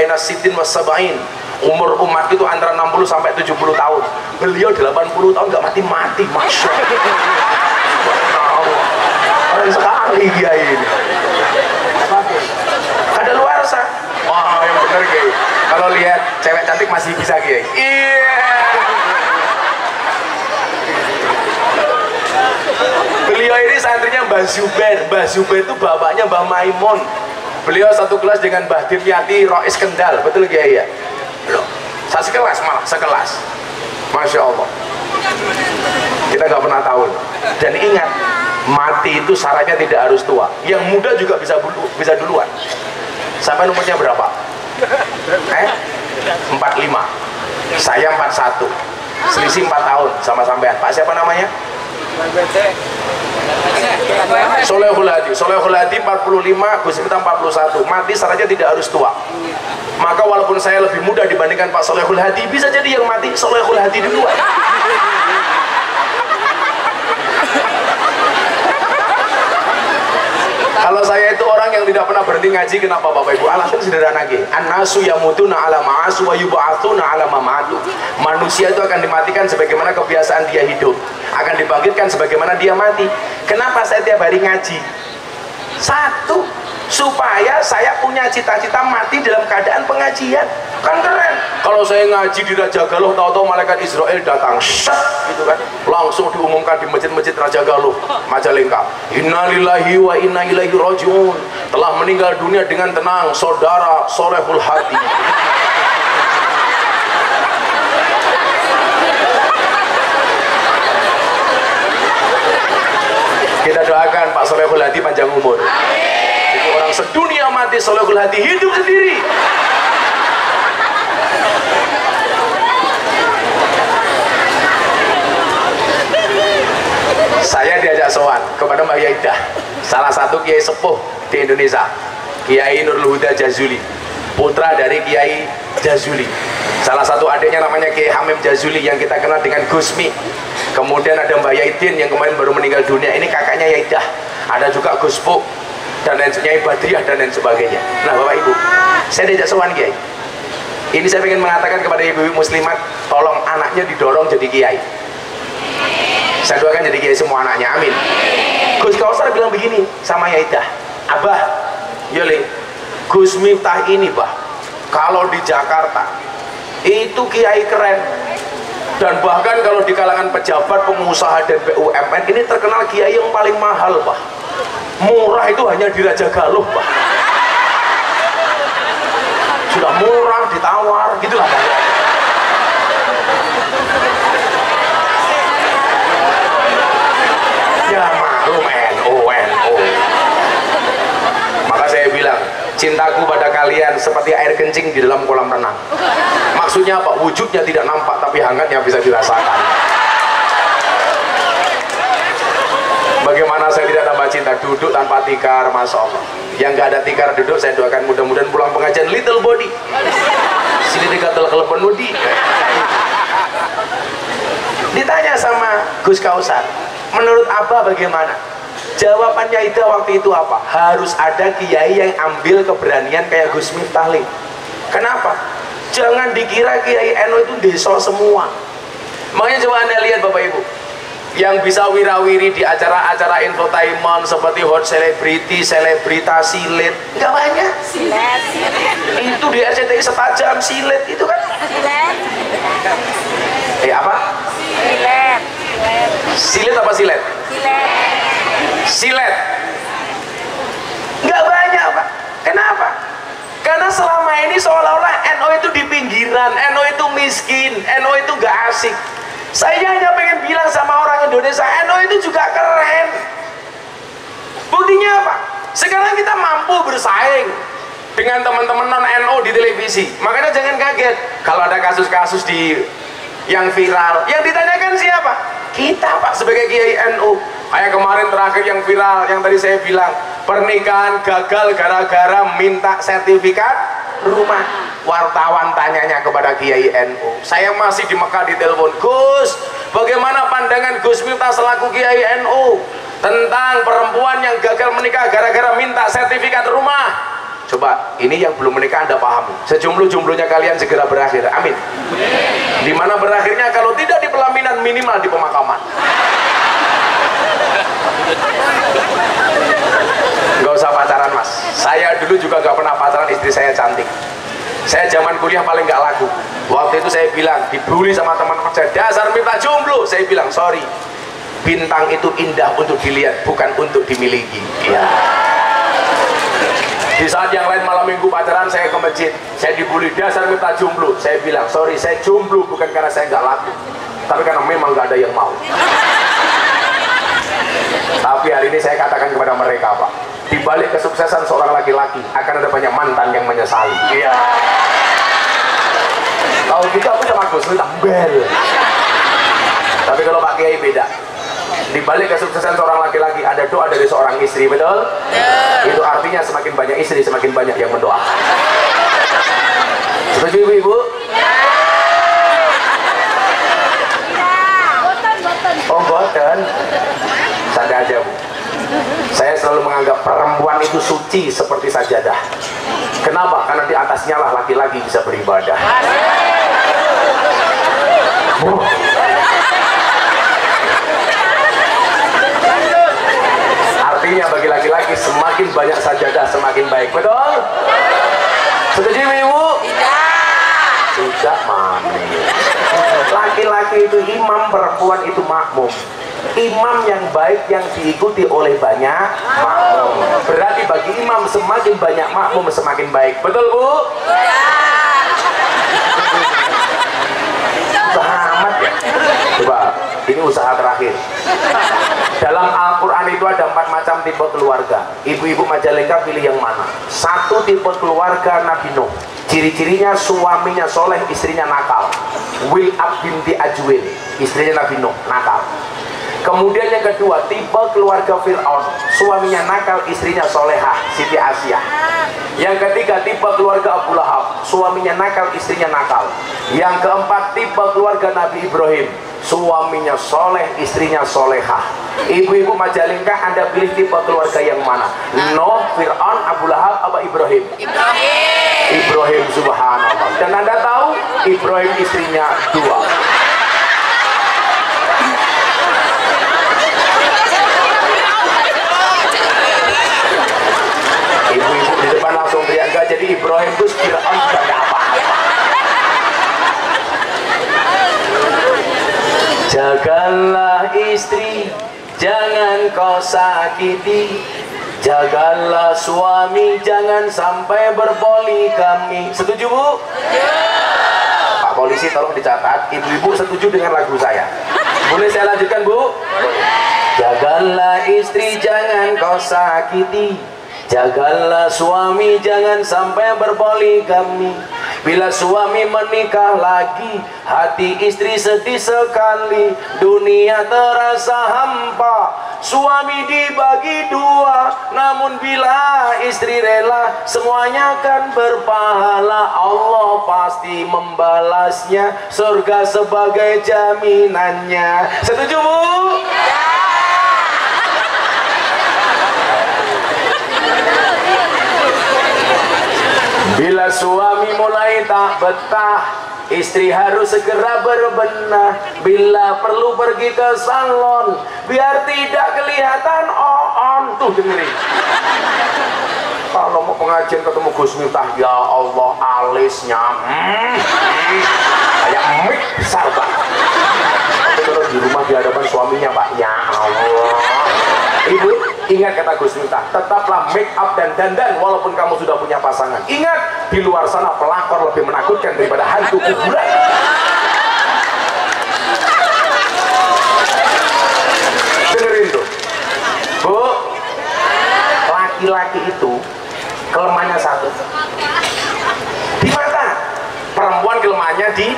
B: baina sitin was sab'in. Umur umat itu antara 60 sampai 70 tahun. Beliau 80 tahun nggak mati-mati, masya Allah. Keren sekali Kiai ini. Ada luar sah. Wah, yang bener Kiai. Kalau lihat cewek cantik masih bisa Kiai. Iya. Beliau ini santrinya Mbah Zubair. Mbah Zubair itu bapaknya Mbah Maimun. Beliau satu kelas dengan Mbah Dimyati Rois Kendal. Betul Kiai ya? Loh, saya sekelas malah, sekelas. Masya Allah. Kita nggak pernah tahu. Dan ingat, mati itu syaratnya tidak harus tua. Yang muda juga bisa duluan. Sampai umurnya berapa? 45. Saya 41. Selisih 4 tahun sama sampean. Pak siapa namanya? Solehul Hadi. Solehul Hadi 45, Gus Miftah 41. Mati syaratnya tidak harus tua. Maka walaupun saya lebih muda dibandingkan Pak Solehul Hadi, bisa jadi yang mati Solehul Hadi duluan. Kalau saya itu orang yang tidak pernah berhenti ngaji, kenapa Bapak Ibu? Alasan sederhana lagi. An-nasu yamutuna ala ma'asu wa yub'atsuna ala mamatu. Manusia itu akan dimatikan sebagaimana kebiasaan dia hidup, akan dibangkitkan sebagaimana dia mati. Kenapa saya tiap hari ngaji? Satu, supaya saya punya cita-cita mati dalam keadaan pengajian. Kan keren. Kalau saya ngaji di Raja Galuh, tahu-tahu malaikat Israel datang, set, gitu kan, langsung diumumkan di masjid-masjid Raja Galuh, Majalengka. Innalillahi wa inna ilaihi rajiun. Telah meninggal dunia dengan tenang saudara Solehul Hadi. Kita doakan Pak Solehul Hadi panjang umur. Jadi orang sedunia mati, Solehul Hadi hidup sendiri. Saya diajak sowan kepada Mbak Yaidah, salah satu kiai sepuh di Indonesia, Kiai Nurul Huda Jazuli, putra dari Kiai Jazuli. Salah satu adiknya namanya Kiai Hamim Jazuli yang kita kenal dengan Gusmi. Kemudian ada Mbak Yaidin yang kemarin baru meninggal dunia, ini kakaknya Yaidah. Ada juga Gus Puk dan lain sebagainya, Badriah dan lain sebagainya. Nah Bapak Ibu, saya diajak sowan Kiai. Ini saya ingin mengatakan kepada ibu-ibu muslimat, tolong anaknya didorong jadi kiai. Saya doakan jadi kiai semua anaknya, amin. Gus Kausar bilang begini sama Yaidah, Abah, Yole, Gus Miftah ini Bah, kalau di Jakarta itu kiai keren. Dan bahkan kalau di kalangan pejabat, pengusaha dan BUMN ini terkenal kiai yang paling mahal Bah. Murah itu hanya di Raja Galuh Bah. Sudah murah ditawar gitulah Bah. Ya maklum NU. Maka saya bilang, cintaku pada kalian seperti air kencing di dalam kolam renang. Maksudnya apa? Wujudnya tidak nampak tapi hangatnya bisa dirasakan. Bagaimana saya tidak tambah cinta? Duduk tanpa tikar, Masya Allah. Yang gak ada tikar duduk, saya doakan mudah-mudahan pulang pengajian little body, sini dikatel kelepon nudi. Ditanya sama Gus Kausar, menurut Abah bagaimana? Jawabannya itu waktu itu apa? Harus ada kiai yang ambil keberanian kayak Gus Miftah. Kenapa? Jangan dikira kiai NU itu desa semua. Makanya coba Anda lihat Bapak Ibu, yang bisa wirawiri di acara-acara infotainment seperti hot celebrity, selebritas silet, nggak banyak.
C: Silet.
B: Itu di RCTI setajam silet itu kan.
C: Silet.
B: Apa?
C: Silet.
B: Silet apa silet?
C: Silet.
B: Silet. Nggak banyak Pak. Kenapa? Karena selama ini seolah-olah NU itu di pinggiran, NU itu miskin, NU itu nggak asik. Saya hanya pengen bilang sama orang Indonesia, NU itu juga keren. Buktinya apa? Sekarang kita mampu bersaing dengan teman-teman non NU di televisi. Makanya jangan kaget kalau ada kasus-kasus yang viral. Yang ditanyakan siapa? Kita Pak sebagai Kiai NU. Kayak kemarin terakhir yang viral, yang tadi saya bilang, pernikahan gagal gara-gara minta sertifikat rumah. Wartawan tanyanya kepada Kiai NU. Saya masih di Mekah ditelepon, Gus, bagaimana pandangan Gus Miftah selaku Kiai NU tentang perempuan yang gagal menikah gara-gara minta sertifikat rumah? Coba, ini yang belum menikah Anda pahami. Sejomblo-jomblonya kalian segera berakhir. Amin. Di mana berakhirnya? Kalau tidak di pelaminan, minimal di pemakaman. Nggak usah pacaran, Mas. Saya dulu juga nggak pernah pacaran, istri saya cantik. Saya zaman kuliah paling nggak laku. Waktu itu saya bilang, dibully sama teman-teman saya, dasar minta jomblo. Saya bilang, sorry, bintang itu indah untuk dilihat, bukan untuk dimiliki. Ya. Di saat yang lain malam minggu pacaran, saya ke masjid, saya dibully, dasar minta jomblo. Saya bilang, sorry, saya jomblo bukan karena saya nggak laku, tapi karena memang nggak ada yang mau. Tapi hari ini saya katakan kepada mereka, Pak, di balik kesuksesan seorang laki-laki akan ada banyak mantan yang menyesali. Iya. Kalau gitu aku sama Gus Miftah bel. Tapi kalau Pak Kiai beda. Di balik kesuksesan seorang laki-laki ada doa dari seorang istri, betul? Itu artinya semakin banyak istri, semakin banyak yang mendoakan. Setuju Ibu? Oh, boten. Santai aja, Bu. Saya selalu menganggap perempuan itu suci seperti sajadah. Kenapa? Karena di atasnya lah laki-laki bisa beribadah. Artinya bagi laki-laki semakin banyak sajadah semakin baik, betul? Setuju Ibu? Tidak, Mami. Laki-laki itu imam, perempuan itu makmum. Imam yang baik yang diikuti oleh banyak makmum. Berarti bagi imam semakin banyak makmum semakin baik, betul Bu? Selamat ya. Coba, ini usaha terakhir. Dalam Al-Quran itu ada 4 macam tipe keluarga. Ibu-ibu Majalengka pilih yang mana? 1 tipe keluarga Nabi Nuh. Ciri-cirinya suaminya soleh, istrinya nakal. Wil'ab binti Ajwil, istrinya Nabi Nuh, nakal. Kemudian yang kedua, tipe keluarga Fir'aun. Suaminya nakal, istrinya solehah, Siti Asyah. Yang ketiga, tipe keluarga Abu Lahab. Suaminya nakal, istrinya nakal. Yang keempat, tipe keluarga Nabi Ibrahim. Suaminya soleh, istrinya solehah. Ibu-ibu Majalengka, Anda pilih tipe keluarga yang mana? Nuh, Fir'aun, Abu Lahab, apa Ibrahim? Ibrahim, subhanallah. Dan Anda tahu, Ibrahim istrinya 2. Ibu-ibu di depan langsung teriak, enggak, jadi Ibrahim itu Fir'aun sebagai apa? Jagalah istri, jangan kau sakiti. Jagalah suami, jangan sampai berpoligami. Setuju Bu? Pak polisi tolong dicatat, ibu-ibu setuju dengan lagu saya. Boleh saya lanjutkan Bu? Jagalah istri, jangan kau sakiti. Jagalah suami, jangan sampai berpoligami. Bila suami menikah lagi, hati istri sedih sekali. Dunia terasa hampa, suami dibagi 2. Namun bila istri rela, semuanya akan berpahala. Allah pasti membalasnya, surga sebagai jaminannya. Setuju Bu? Bila suami mulai tak betah, istri harus segera berbenah. Bila perlu pergi ke salon, biar tidak kelihatan on. Tuh dengerin. Kalau mau pengajian ketemu Gus Miftah, ya Allah, alisnya kayak mic besar Pak. Tapi kalau di rumah di hadapan suaminya Pak, ya Allah. Ibu, ingat kata Gus Miftah, tetaplah make up dan dandan walaupun kamu sudah punya pasangan. Ingat, di luar sana pelakor lebih menakutkan daripada hantu kuburan. Dengerin tuh Bu, laki-laki itu kelemahannya 1 di mata, perempuan kelemahannya di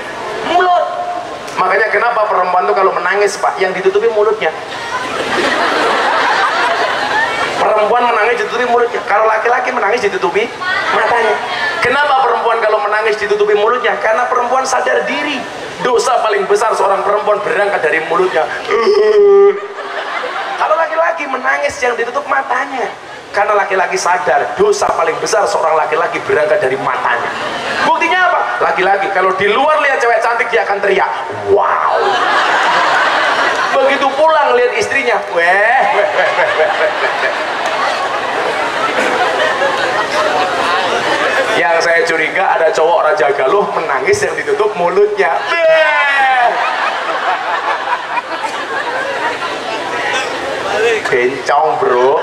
B: mulut. Makanya kenapa perempuan tuh kalau menangis Pak, yang ditutupi mulutnya. Perempuan menangis ditutupi mulutnya, kalau laki-laki menangis ditutupi matanya. Kenapa perempuan kalau menangis ditutupi mulutnya? Karena perempuan sadar diri. Dosa paling besar seorang perempuan berangkat dari mulutnya. Kalau laki-laki menangis yang ditutup matanya. Karena laki-laki sadar dosa paling besar seorang laki-laki berangkat dari matanya. Buktinya apa? Laki-laki kalau di luar lihat cewek cantik dia akan teriak, wow. Begitu pulang lihat istrinya, weh. Yang saya curiga ada cowok Raja Galuh menangis yang ditutup mulutnya. Bencong bro.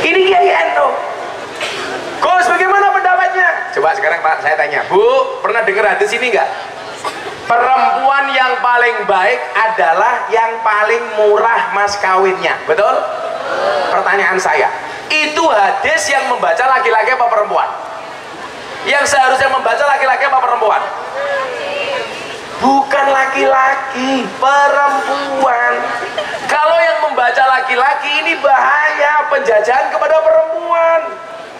B: Ini Kiai Endo. Gus, bagaimana pendapatnya? Coba sekarang Pak saya tanya, Bu, pernah dengar hadis ini nggak? Perempuan yang paling baik adalah yang paling murah mas kawinnya, betul? Pertanyaan saya, itu hadis yang membaca laki-laki apa perempuan? Yang seharusnya membaca laki-laki apa perempuan? Bukan laki-laki, perempuan. Kalau yang membaca laki-laki ini bahaya, penjajahan kepada perempuan.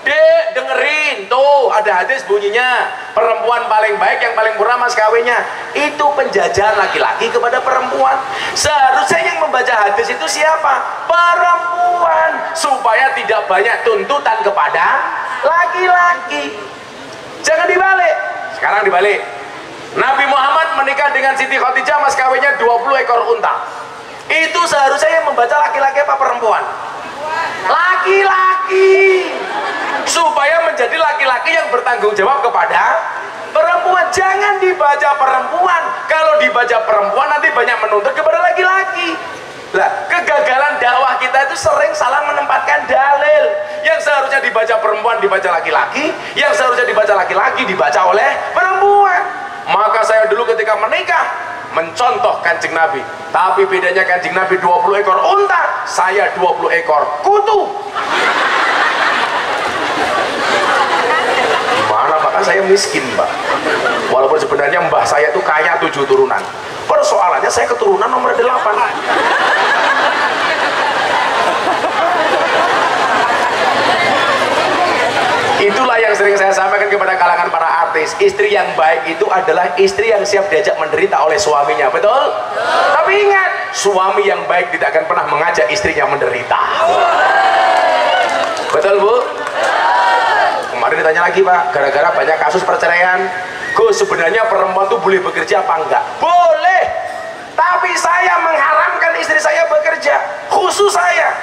B: Dek, dengerin, tuh ada hadis bunyinya perempuan paling baik yang paling murah mas kawinnya. Itu penjajahan laki-laki kepada perempuan. Seharusnya yang membaca hadis itu siapa? Perempuan, supaya tidak banyak tuntutan kepada laki-laki. Jangan dibalik. Sekarang dibalik. Nabi Muhammad menikah dengan Siti Khadijah, mas kawinnya 20 ekor unta. Itu seharusnya yang membaca laki-laki apa perempuan? Laki-laki, supaya menjadi laki-laki yang bertanggung jawab kepada perempuan. Jangan dibaca perempuan. Kalau dibaca perempuan nanti banyak menuntut kepada laki-laki. Lah, kegagalan dakwah kita itu sering salah menempatkan dalil. Yang seharusnya dibaca perempuan dibaca laki-laki, yang seharusnya dibaca laki-laki dibaca oleh perempuan. Maka saya dulu ketika menikah mencontoh Kanjeng Nabi, tapi bedanya Kanjeng Nabi 20 ekor unta, saya 20 ekor kutu. Gimana Pak? Kan saya miskin Pak. Walaupun sebenarnya mbah saya itu kaya 7 turunan. Persoalannya saya keturunan nomor 8. Itulah yang sering saya sampaikan kepada kalangan para artis. Istri yang baik itu adalah istri yang siap diajak menderita oleh suaminya, betul? Tapi ingat, suami yang baik tidak akan pernah mengajak istrinya menderita. Betul Bu? Kemarin ditanya lagi Pak, gara-gara banyak kasus perceraian, Gus, sebenarnya perempuan tuh boleh bekerja apa enggak? Boleh, tapi saya mengharamkan istri saya bekerja, khusus saya.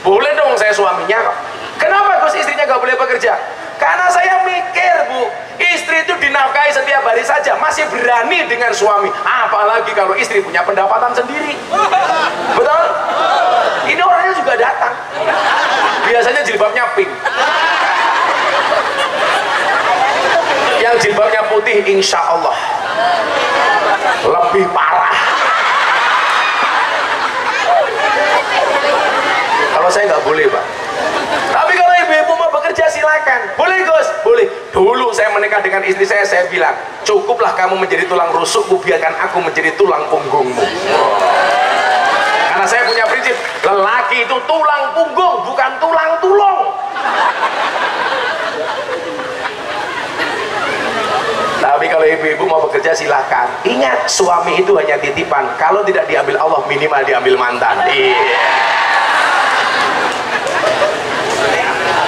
B: Boleh dong saya suaminya kok. Kenapa Gus istrinya gak boleh bekerja? Karena saya mikir Bu, istri itu dinafkahi setiap hari saja masih berani dengan suami, apalagi kalau istri punya pendapatan sendiri. Betul? Ini orangnya juga datang, biasanya jilbabnya pink, yang jilbabnya putih insya Allah lebih parah. Kalau saya nggak boleh Pak. Tapi kalau ibu-ibu mau bekerja silakan. Boleh Gus? Boleh. Dulu saya menikah dengan istri saya bilang, cukuplah kamu menjadi tulang rusukku, biarkan aku menjadi tulang punggungmu. Karena saya punya prinsip, lelaki itu tulang punggung, bukan tulang tulung. Tapi kalau ibu-ibu mau bekerja silakan. Ingat, suami itu hanya titipan. Kalau tidak diambil Allah, minimal diambil mantan.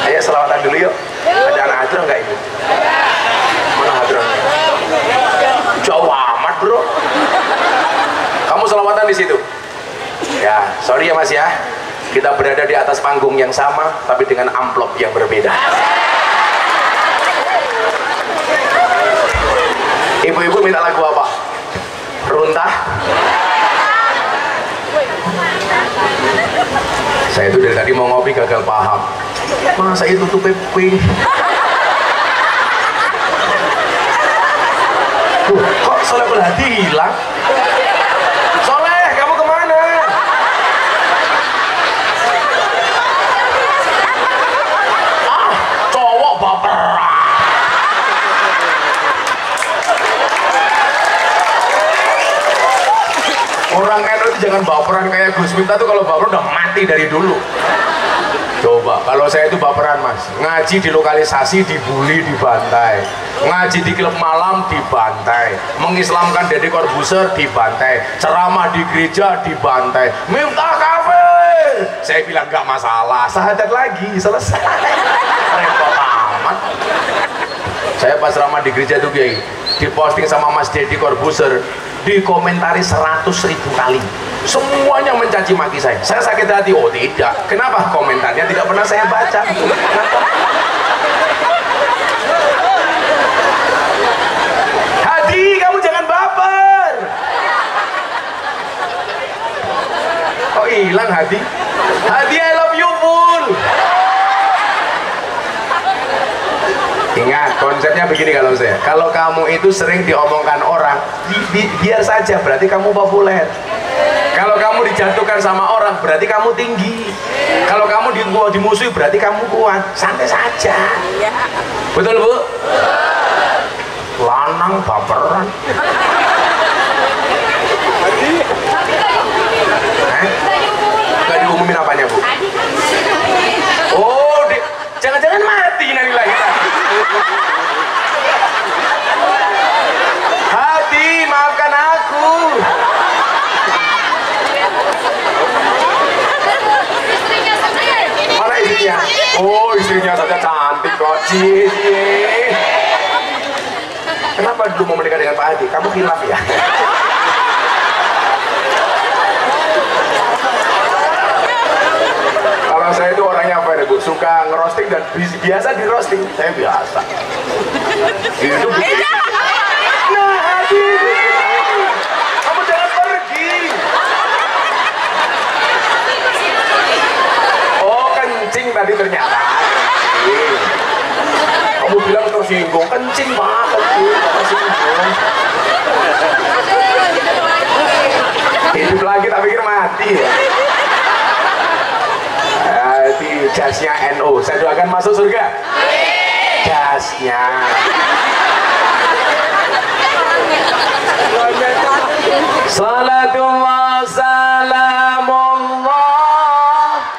B: Ayo selawatan dulu yuk. Ada anak hadroh nggak ibu? Mana hadrohnya? Jauh amat bro. Kamu selawatan di situ? Ya, sorry ya Mas ya. Kita berada di atas panggung yang sama, tapi dengan amplop yang berbeda. Ibu-ibu minta lagu apa? Runtah. Saya itu dari tadi mau ngopi gagal paham. Masa itu tutupnya pink? Kok Soleh Hadi hilang? Soleh, kamu kemana? Ah, cowok baperan. Orang NU itu jangan baperan kayak Gus Miftah tuh, kalau baper udah mati dari dulu. Coba, kalau saya itu baperan Mas, ngaji di lokalisasi dibully, dibantai, ngaji di klub malam dibantai, mengislamkan Deddy Corbuzier dibantai, ceramah di gereja dibantai, Miftah kafir, Saya bilang nggak masalah, sahadat lagi, selesai. Repot amat. Saya pas ramah di gereja tuh Kiai, diposting sama Mas Deddy Corbuzier, dikomentari 100.000 kali. Semuanya mencaci maki saya. Saya sakit hati. Oh tidak. Kenapa? Komentarnya tidak pernah saya baca. Hadi, kamu jangan baper. Kok hilang Hadi? Hadi, I love you full. Ingat, konsepnya begini kalau kamu itu sering diomongkan orang, biar saja, berarti kamu populer. Kalau kamu dijatuhkan sama orang, berarti kamu tinggi. Kalau kamu dimusuhi, berarti kamu kuat. Santai saja. Betul Bu? Lanang baperan. Nggak diumumin apanya Bu? Oh, jangan-jangan mati nanti lagi. Hadi, maafkan aku. Mana istrinya? Oh, istrinya saja cantik kok. Cie. Kenapa dulu mau menikah dengan Pak Hadi? Kamu khilaf ya? Kalau saya itu orangnya apa ya Bu? Suka ngerosting dan biasa di roasting. Saya biasa. Itu nah Hadi, kamu jangan pergi. Oh kencing tadi ternyata. Kamu bilang tersinggung, kencing Pak, tersinggung. Hidup lagi tak pikir mati ya. Di jasnya NU, saya doakan masuk surga. Jasnya. Salatullah salamullah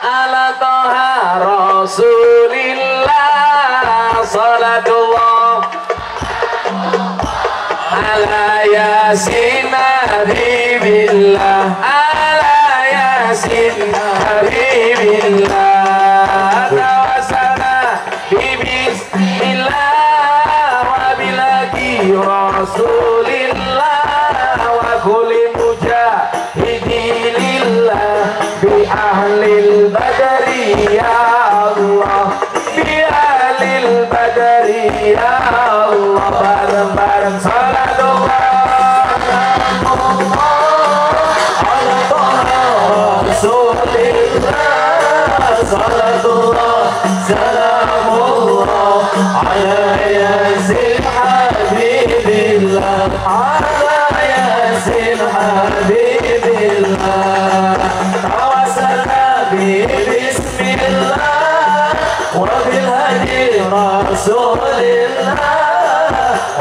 B: ala toha rasulillah. Salatullah ala yasin habibillah. Ala yasin habibillah. Tawasana bismillah wa bilaki rasulillah. Kulli mujahidilillah bi ahlil badri ya Allah, bi ahlil badri ya Allah. Bareng-bareng salatullah ala toha rasulillah. Salatullah salamullah ala yasin habibillah. Habibillah, tawassalna bismillah wa bil hadi rasulillah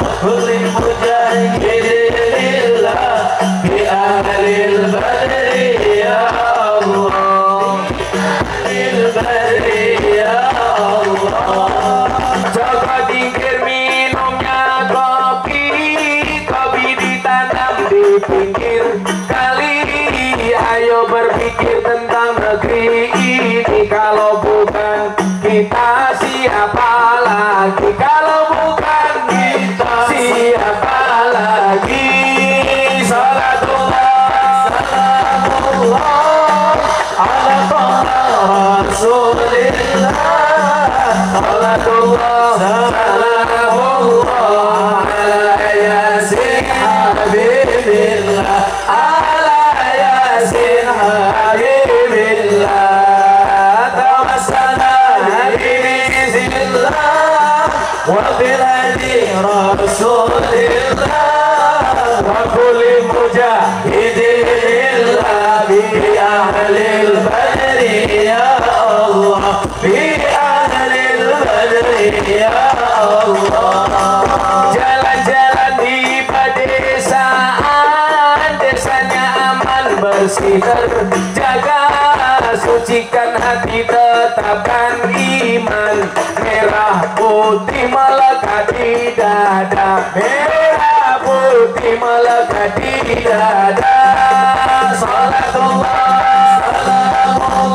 B: wa kulli mujahidillah bi ahlil badri ya Allah, ahlil badri ya Allah. Jaga dikir minumnya kopi, kopi ditanam di pinggir kali. Ayo berpikir tentang negeri ini. Kalau bukan kita siapa lagi? Kalau bukan kita siapa lagi? Salatullah salamullah ala toha rasulillah. Salatullah salamullah ala yasin habibillah. Habibillah, tawassalna bismillah wa bil hadi rasulillah wa kulli mujahidillah bi ahlil badri ya Allah, bi ahlil badri ya Allah. Jalan-jalan di pedesaan, desanya aman bersih terjaga. Sucikan hati, tetapkan iman. Merah putih melekat di dada. Merah putih melekat di dada. Salatullah salamullah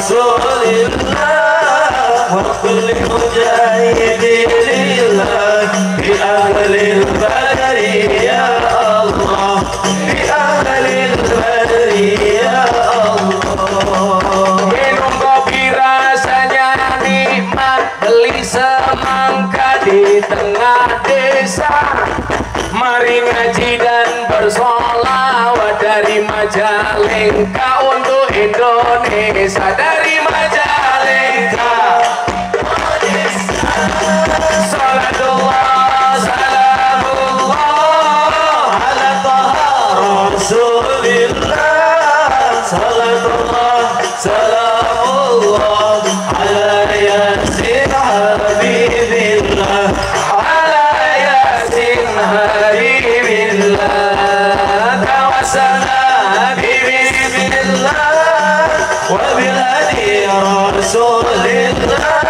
A: Rasulillah wa kulli mujahidillah bi ahlil badri ya Allah, bi ahlil badri ya Allah.
B: Minum kopi rasanya nikmat, beli semangka di tengah desa. Mari ngaji dan bersolawat dari Majalengka untuk Indonesia, dari Majalengka. Salatullah salamullah
A: ala taha Rasulillah, salatullah salamullah ala yasin habibillah,
B: ala yasin habibillah. Tawassala
A: bismillah wa bil hadi Rasulillah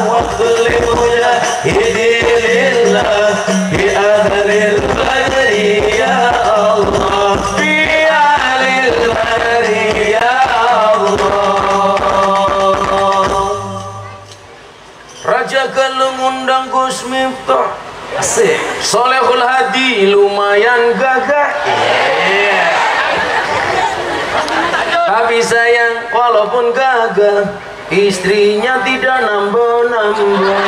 A: wa kulli mujahidillah bi ahlil badri ya Allah,
B: bi ahlil badri ya Allah. Raja kalau ngundang Gus Miftah, asik. Solehul Hadi lumayan gagah, tapi sayang walaupun gagah, istrinya tidak nambah-nambah.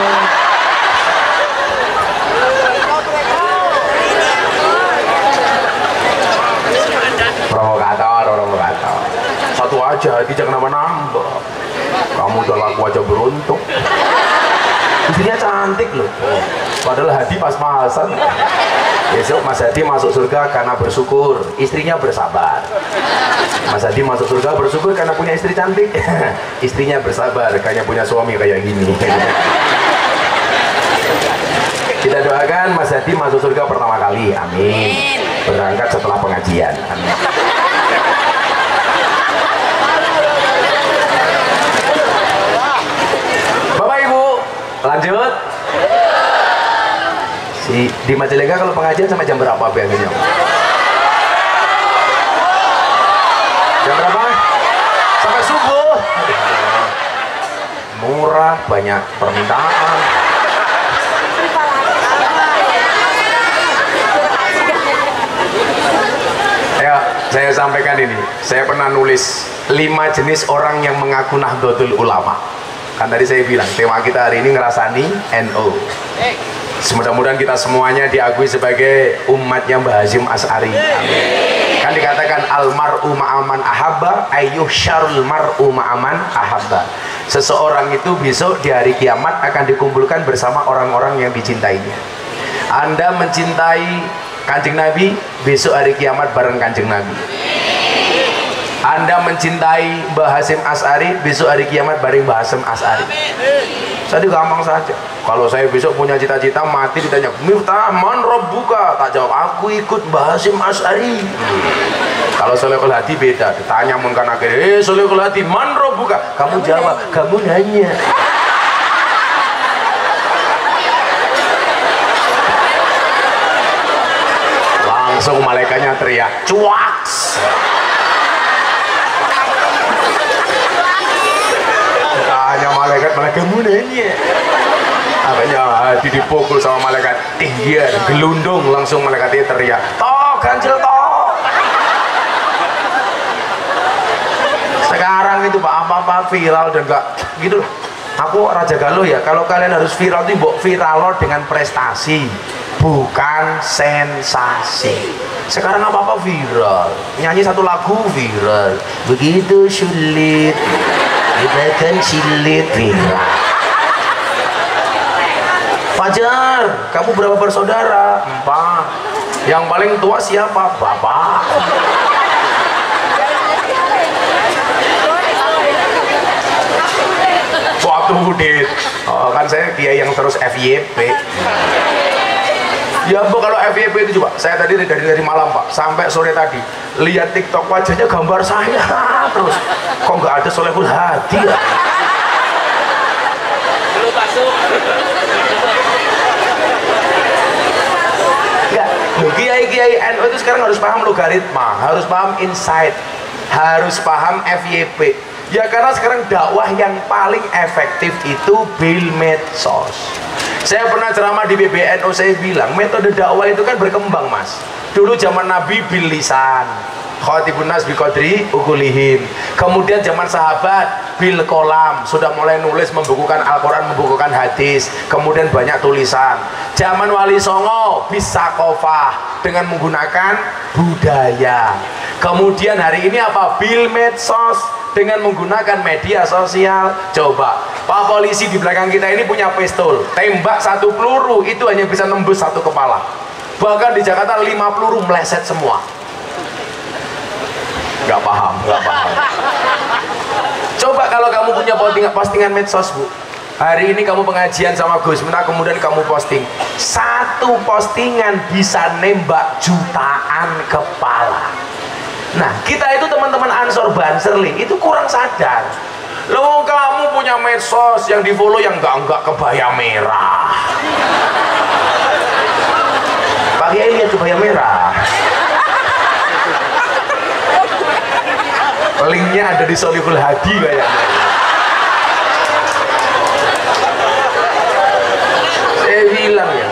B: Provokator. Satu aja, Hadi jangan nambah-nambah. Kamu udah laku aja beruntung. Istrinya cantik loh, padahal Hadi pas-pasan. Besok Mas Hadi masuk surga karena bersyukur, istrinya bersabar. Mas Hadi masuk surga bersyukur karena punya istri cantik. Istrinya bersabar karena punya suami kayak gini. Kita doakan Mas Hadi masuk surga pertama kali, amin. Berangkat setelah pengajian, amin. Bapak Ibu, lanjut. Di Majalengka kalau pengajian sampai jam berapa biasanya? Jam berapa? Sampai subuh. Murah, banyak permintaan. Ya, saya sampaikan ini. Saya pernah nulis 5 jenis orang yang mengaku Nahdlatul Ulama. Kan tadi saya bilang tema kita hari ini ngerasani NU. Mudah-mudahan kita semuanya diakui sebagai umatnya Mbah Hasyim Asy'ari. Kan dikatakan almar'u ma'aman ahabba ayyuhsyarul mar'u ma'aman ahabba. Seseorang itu besok di hari kiamat akan dikumpulkan bersama orang-orang yang dicintainya. Anda mencintai Kanjeng Nabi, besok hari kiamat bareng Kanjeng Nabi. Anda mencintai Mbah Hasyim Asy'ari, besok hari kiamat bareng Mbah Hasyim Asy'ari. Jadi gampang saja. Kalau saya besok punya cita-cita mati ditanya, Miftah man rabbuka? Tak jawab, aku ikut Mbah Hasyim Asy'ari. Kalau Solehul Hadi beda, ditanya mun kan akhirnya, Solehul Hadi man rabbuka? Kamu jawab, kamu nanya. Langsung malaikatnya teriak, cuaks. Tanya malaikat, kamu nanya. Akhirnya Hadi dipukul sama malaikat, tinggian, gelundung, langsung malaikatnya teriak, toh ganjel toh. Sekarang itu Pak, apa-apa viral dan enggak gitu loh. Aku Raja Galuh ya, kalau kalian harus viral itu mbok viral dengan prestasi, bukan sensasi. Sekarang apa-apa viral, nyanyi satu lagu viral, begitu sulit kita kan silit viral. Fajar, kamu berapa bersaudara? 4. Yang paling tua siapa? Bapak. Waktu Udit, kan saya kiai yang terus FYP. Ya Bu, kalau FYP itu coba, saya tadi dari malam Pak, sampai sore tadi lihat TikTok wajahnya gambar saya terus. Kok nggak ada Solehul Hadi ya? Belum masuk. Kiai-kiai NU itu sekarang harus paham logaritma, harus paham insight. harus paham FYP. Ya karena sekarang dakwah yang paling efektif itu bil medsos. Saya pernah ceramah di PBNU, saya bilang metode dakwah itu kan berkembang mas. Dulu zaman Nabi bil lisan, khatibun nas biqadri ukulihim. Kemudian zaman sahabat bil kolam, sudah mulai nulis, membukukan Al-Quran, membukukan hadis. Kemudian banyak tulisan. Zaman Wali Songo bisa kofah dengan menggunakan budaya. Kemudian hari ini apa? Bil medsos dengan menggunakan media sosial. Coba Pak polisi di belakang kita ini punya pistol, tembak satu peluru itu hanya bisa nembus satu kepala. Bahkan di Jakarta 5 peluru meleset semua. Nggak paham. Coba kalau kamu punya postingan medsos bu, hari ini kamu pengajian sama Gus Miftah, kemudian kamu posting satu postingan bisa nembak jutaan kepala. Nah kita itu teman-teman Ansor Banserli itu kurang sadar. Loh kamu punya medsos yang di follow yang enggak kebaya merah. Pak Kiai lihat kebaya merah. Linknya ada di Sholihul Hadi kayaknya. Saya bilang ya,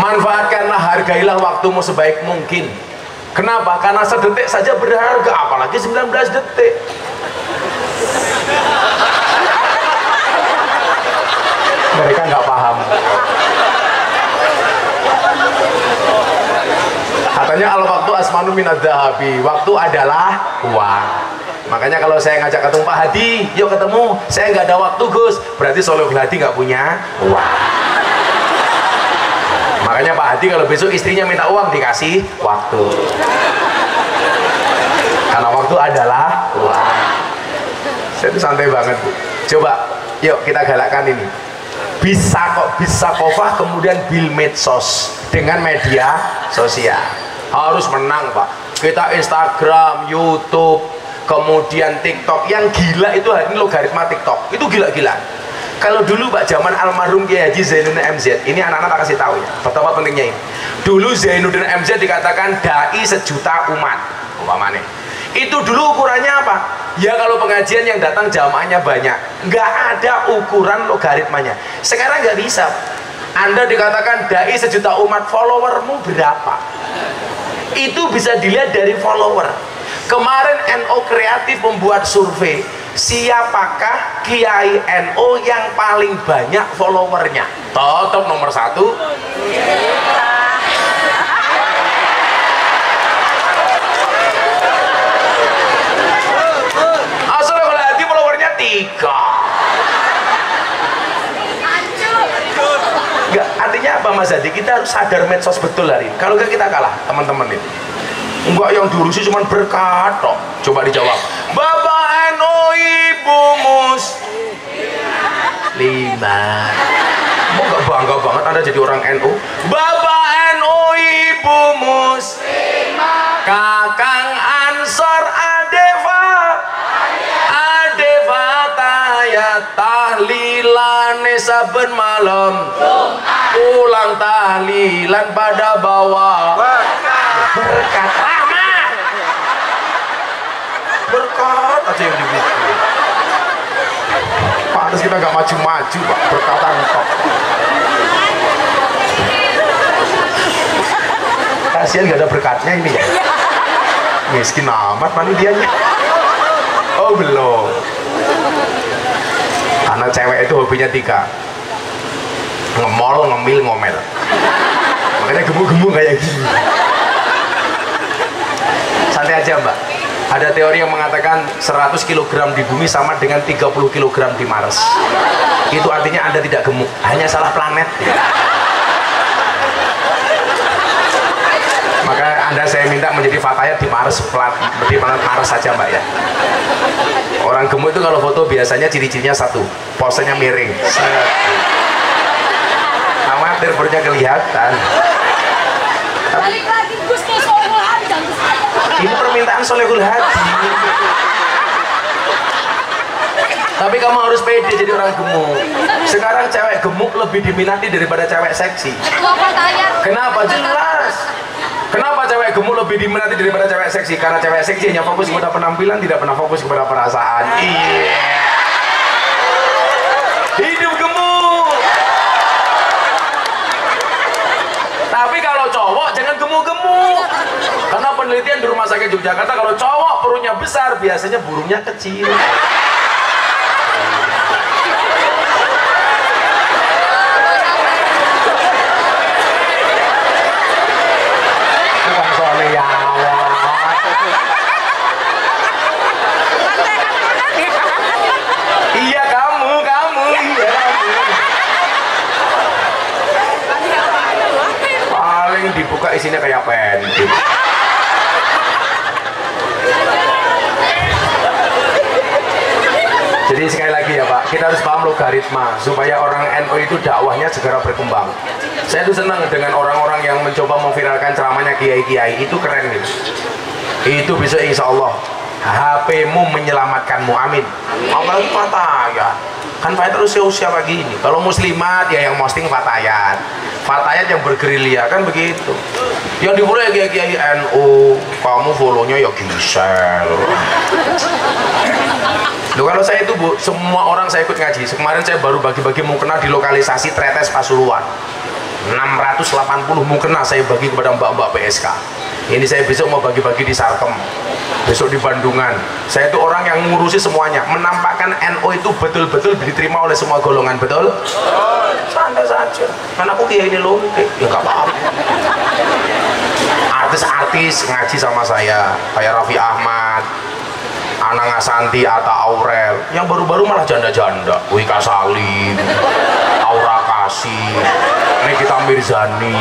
B: manfaatkanlah, hargailah waktumu sebaik mungkin. Kenapa? Karena sedetik saja berharga, apalagi 19 detik. Mereka nggak paham. Katanya al-waktu asmanu minadz dzahabi, waktu adalah uang. Makanya kalau saya ngajak ketemu Pak Hadi, yuk ketemu, saya nggak ada waktu Gus, berarti Sholihul Hadi nggak punya uang. Makanya Pak Hadi kalau besok istrinya minta uang dikasih waktu, karena waktu adalah uang. Saya itu santai banget bu. Coba yuk kita galakkan ini, bisa kofah kemudian bil medsos dengan media sosial. Harus menang pak. Kita Instagram, YouTube, kemudian TikTok. Yang gila itu hari ini logaritma TikTok itu gila-gila. Kalau dulu pak zaman almarhum Kiai Haji Zainuddin MZ, ini anak-anak tak kasih tahu ya betapa pentingnya ini. Dulu Zainuddin MZ dikatakan dai sejuta umat umpamanya. Itu dulu ukurannya apa? Ya kalau pengajian yang datang jamaahnya banyak, nggak ada ukuran logaritmanya. Sekarang nggak bisa. Anda dikatakan dai sejuta umat, followermu berapa? Itu bisa dilihat dari follower. Kemarin NO Kreatif membuat survei, siapakah Kiai NO yang paling banyak followernya? Tetap nomor 1 Sholihul Hadi, followernya 3. Enggak, artinya apa Mas Hadi? Kita harus sadar medsos betul hari ini. Kalau enggak kita kalah teman-teman ini. Enggak, yang diurusi cuma berkat toh. Coba dijawab. Bapak NU Ibu Mus 5. Mau enggak bangga banget Anda jadi orang NU? Bapak NU Ibu Mus 5. Kakang Ansor Adeva tayat tahlilane saben malam pulang tahlilan pada bawah berkat rahmat, berkat aja yang dibuat. Pantas kita nggak maju-maju pak, berkatan top. Kasihan nggak ada berkatnya ini ya, miskin amat mandianya. Oh belum. Karena cewek itu hobinya 3, ngemol, ngemil, ngomel. Makanya gemuk-gemuk kayak gini. Santai aja mbak. Ada teori yang mengatakan 100 kg di bumi sama dengan 30 kg di Mars. Itu artinya Anda tidak gemuk, hanya salah planet. Maka Anda saya minta menjadi fatayat di Mars, di planet Mars saja mbak ya. Orang gemuk itu kalau foto biasanya ciri-cirinya 1, posenya miring. Amatir perutnya kelihatan.
C: Balik lagi Gus ke Sholihul Hadi.
B: Ini permintaan Sholihul Hadi. Tapi kamu harus pede jadi orang gemuk. Sekarang cewek gemuk lebih diminati daripada cewek seksi. Kenapa? Jelas. Kenapa cewek gemuk lebih diminati daripada cewek seksi? Karena cewek seksi hanya fokus kepada penampilan, tidak pernah fokus kepada perasaan. Iya. Hidup gemuk. Tapi kalau cowok jangan gemuk-gemuk. Karena penelitian di Rumah Sakit Yogyakarta, kalau cowok perutnya besar, biasanya burungnya kecil. Bukan soalnya ya Allah. Iya kamu, iya kamu. Paling dibuka isinya kayak pancake. Jadi sekali lagi ya Pak, kita harus paham logaritma supaya orang NU itu dakwahnya segera berkembang. Saya tuh senang dengan orang-orang yang mencoba memviralkan ceramahnya kiai-kiai, itu keren gitu. Itu bisa insya Allah HP-mu menyelamatkanmu, amin. Apalagi Fatayat, kan Fatayat terus usia pagi ini. Kalau muslimat ya yang posting Fatayat, Fatayat yang bergerilya kan begitu. Yang di-follow ya kiai-kiai NU, kamu follow-nya ya Gisel. Loh, kalau saya itu Bu, semua orang saya ikut ngaji. Kemarin saya baru bagi-bagi mukena di lokalisasi Tretes Pasuruan. 680 mukena saya bagi kepada mbak-mbak PSK. Ini saya besok mau bagi-bagi di Sarkem, besok di Bandungan. Saya itu orang yang ngurusi semuanya, menampakkan NU itu betul-betul diterima oleh semua golongan, betul? Santai saja, kan aku kayak ini loh, ya nggak apa-apa. Artis-artis ngaji sama saya, kayak Raffi Ahmad, Anang Asanti, Atta Aurel, yang baru-baru malah janda-janda, Wika Salim, Aura Kasih, Nikita Mirzani,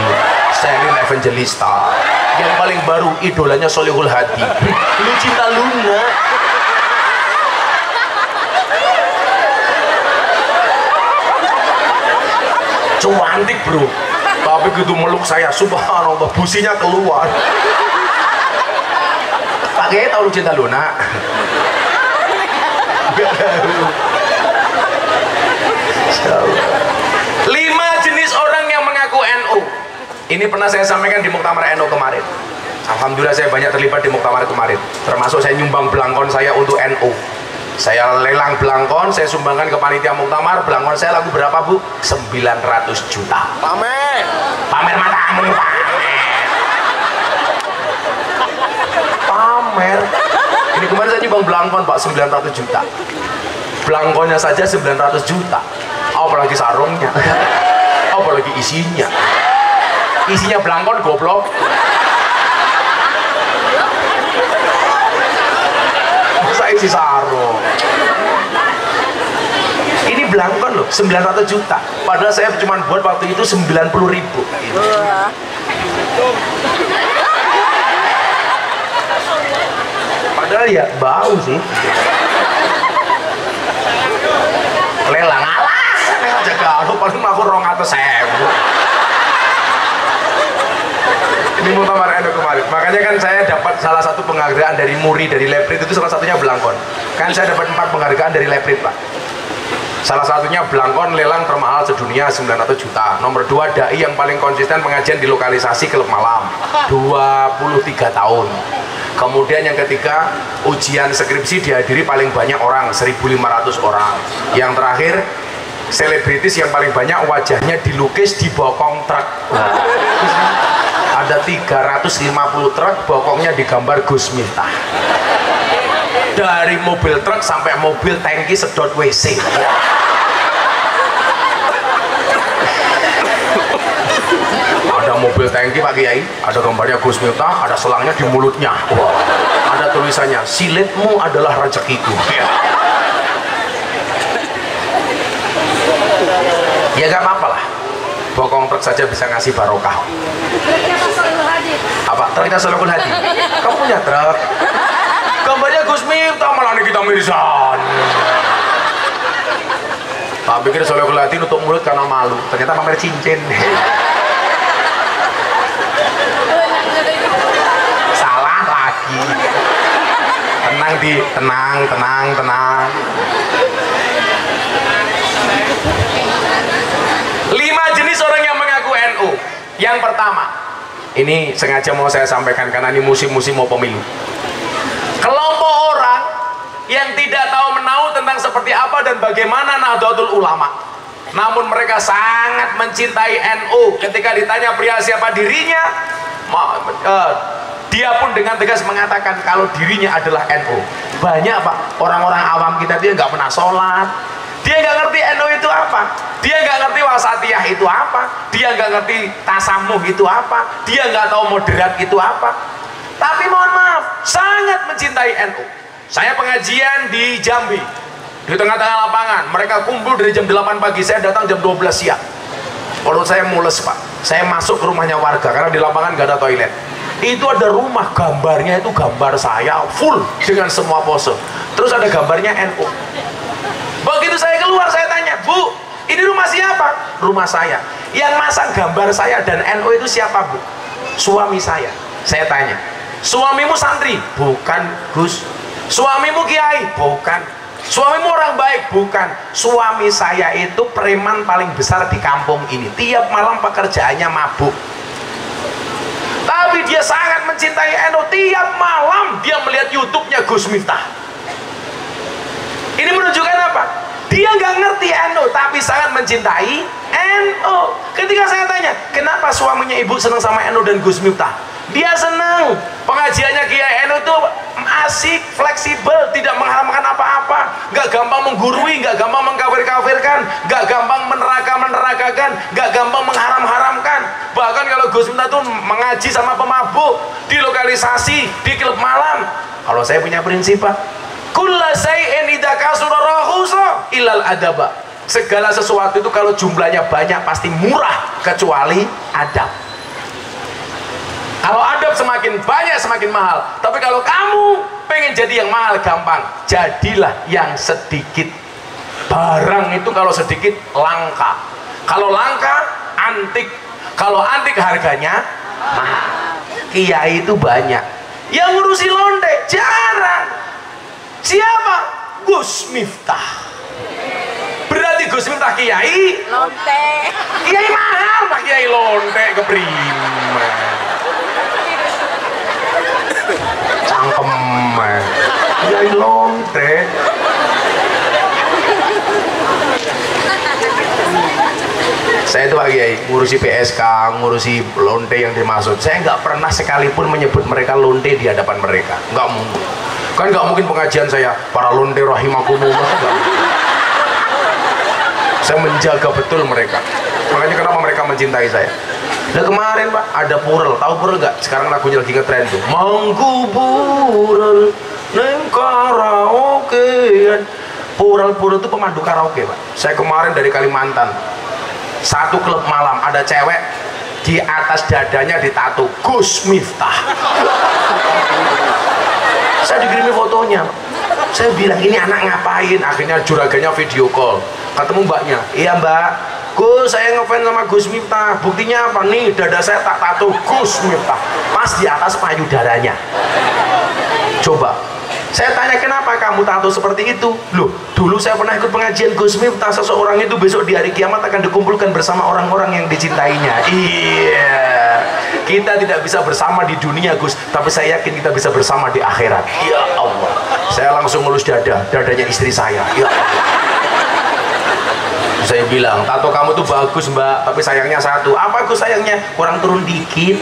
B: Selin Evangelista. Yang paling baru idolanya Solihul Hadi, Lucinta Luna. Cantik bro, tapi gitu meluk saya, subhanallah, businya keluar. Pakai tahu Lucinta Luna? Gak tahu. 5 jenis orang yang mengaku NU. Ini pernah saya sampaikan di Muktamar NU kemarin. Alhamdulillah saya banyak terlibat di Muktamar kemarin. Termasuk saya nyumbang belangkon saya untuk NU. Saya lelang belangkon, saya sumbangkan ke panitia Muktamar. Belangkon saya lagu berapa Bu? 900 juta. Pamer. Pamer matamu, pamer. Ini kemarin saya nyumbang belangkon Pak, 900 juta. Belangkonnya saja 900 juta. Apalagi sarungnya. Apalagi isinya. Isinya belangkon goblok. Masa isi sarung? Ini belangkon loh, 900 juta. Padahal saya cuma buat waktu itu 90.000 gitu. Padahal ya bau sih. Lelang alas, jaga lu paling aku 200.000. Ini Muktamar NU kemarin. Makanya kan saya dapat salah satu penghargaan dari Muri, dari Leprit, itu salah satunya belangkon. Kan saya dapat 4 penghargaan dari Leprit Pak. Salah satunya belangkon lelang termahal sedunia 900 juta. Nomor 2 dai yang paling konsisten pengajian di lokalisasi klub malam 23 tahun. Kemudian yang ketiga, ujian skripsi dihadiri paling banyak orang, 1.500 orang. Yang terakhir, selebritis yang paling banyak wajahnya dilukis di bokong truk. Ada 350 truk bokongnya digambar Gus Miftah. Dari mobil truk sampai mobil tangki sedot WC. Ada mobil tangki Pak Kiai, ada gambarnya Gus Miftah, ada selangnya di mulutnya. Wow. Ada tulisannya, silitmu adalah rezekiku. Ya gak apa-apa lah, bokong truk saja bisa ngasih barokah. Apa? Truk kita Solihul Hadi. Kamu punya truk? Gambarnya Gus Miftah, malah Nikita Mirzani. Tak pikir Solihul Hadi nutup mulut karena malu, ternyata pamer cincin. Salah lagi. Tenang di, tenang. 5 jenis orang yang mengaku NU. Yang pertama, Ini sengaja mau saya sampaikan karena ini musim-musim mau pemilu. Kelompok orang yang tidak tahu menahu tentang seperti apa dan bagaimana Nahdlatul Ulama, namun mereka sangat mencintai NU. Ketika ditanya perihal siapa dirinya, dia pun dengan tegas mengatakan kalau dirinya adalah NU. Banyak Pak, orang-orang awam kita dia nggak pernah sholat, dia nggak ngerti NU itu apa, dia nggak ngerti wasatiyah itu apa, dia nggak ngerti tasamuh itu apa, dia nggak tahu moderat itu apa. Tapi mohon maaf, sangat mencintai NU. Saya pengajian di Jambi, di tengah-tengah lapangan, mereka kumpul dari jam 8 pagi, saya datang jam 12 siang. Menurut saya mules Pak, saya masuk ke rumahnya warga karena di lapangan nggak ada toilet. Itu ada rumah, gambarnya itu gambar saya full dengan semua pose, terus ada gambarnya NU. Begitu saya keluar, saya tanya, Bu, ini rumah siapa? Rumah saya. Yang masang gambar saya dan NU itu siapa, Bu? Suami saya. Saya tanya, suamimu santri? Bukan, Gus. Suamimu kiai? Bukan. Suamimu orang baik? Bukan. Suami saya itu preman paling besar di kampung ini, tiap malam pekerjaannya mabuk. Tapi dia sangat mencintai NU. Tiap malam dia melihat YouTube-nya Gus Miftah. Ini menunjukkan apa? Dia nggak ngerti NU, tapi sangat mencintai NU. Ketika saya tanya, kenapa suaminya ibu senang sama NU dan Gus Miftah? Dia senang. Pengajiannya Kiai NU itu asik, fleksibel, tidak mengharamkan apa-apa, nggak gampang menggurui, nggak gampang mengkafir-kafirkan, nggak gampang meneraka-menerakakan, nggak gampang mengharam-haramkan. Bahkan kalau Gus Miftah tuh mengaji sama pemabuk di lokalisasi, di klub malam. Kalau saya punya prinsip Pak, kulla syai'in idza kasura rahusa ilal adaba. Segala sesuatu itu kalau jumlahnya banyak pasti murah kecuali adab. Kalau adab semakin banyak semakin mahal. Tapi kalau kamu pengen jadi yang mahal gampang, jadilah yang sedikit. Barang itu kalau sedikit langka, kalau langka antik, kalau antik harganya mahal. Kiai itu banyak, yang ngurusi lonte jarang. Siapa? Gus Miftah. Berarti Gus Miftah kiai
C: Lonte.
B: Kiai mahal Pak, kiai lonte keprima. Cangkem kiai lonte. Saya itu Pak Kiai ngurusi PSK, ngurusi lonte yang dimaksud. Saya nggak pernah sekalipun menyebut mereka lonte di hadapan mereka, nggak mungkin. Kan nggak mungkin pengajian saya para lonte rahimakumullah, nggak. Saya menjaga betul mereka. Makanya kenapa mereka mencintai saya. Nah kemarin Pak ada Purel, tahu Purel nggak? Sekarang lagunya lagi ngetren tuh. Mangku Purel neng karaokean. Purel itu pemandu karaoke Pak. Saya kemarin dari Kalimantan, satu klub malam ada cewek di atas dadanya ditato Gus Miftah. Saya dikirimi fotonya. Saya bilang ini anak ngapain? Akhirnya juraganya video call. Ketemu mbaknya. Iya mbak, Gus saya ngefans sama Gus Miftah. Buktinya apa nih? Dada saya tak tato Gus Miftah pas di atas payudaranya. Coba saya tanya kenapa kamu tato seperti itu? Loh, dulu saya pernah ikut pengajian Gus Miftah. Seseorang itu besok di hari kiamat akan dikumpulkan bersama orang-orang yang dicintainya. Iya, kita tidak bisa bersama di dunia Gus, tapi saya yakin kita bisa bersama di akhirat. Ya Allah, saya langsung ngelus dadanya istri saya. Ya Allah. Saya bilang, tato kamu tuh bagus mbak, tapi sayangnya satu. Apa Gus sayangnya? Kurang turun dikit.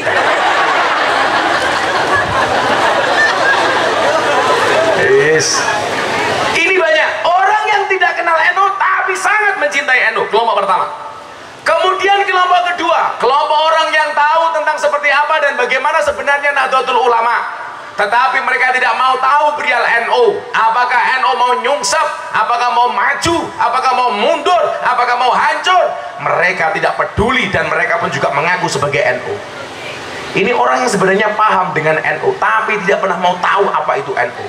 B: Yes. Ini banyak orang yang tidak kenal NU tapi sangat mencintai NU. Kelompok pertama. Kemudian kelompok kedua, kelompok orang yang tahu tentang seperti apa dan bagaimana sebenarnya Nahdlatul Ulama, tetapi mereka tidak mau tahu perihal NU. Apakah NU mau nyungsep, apakah mau maju, apakah mau mundur, apakah mau hancur. Mereka tidak peduli dan mereka pun juga mengaku sebagai NU. Ini orang yang sebenarnya paham dengan NU tapi tidak pernah mau tahu apa itu NU.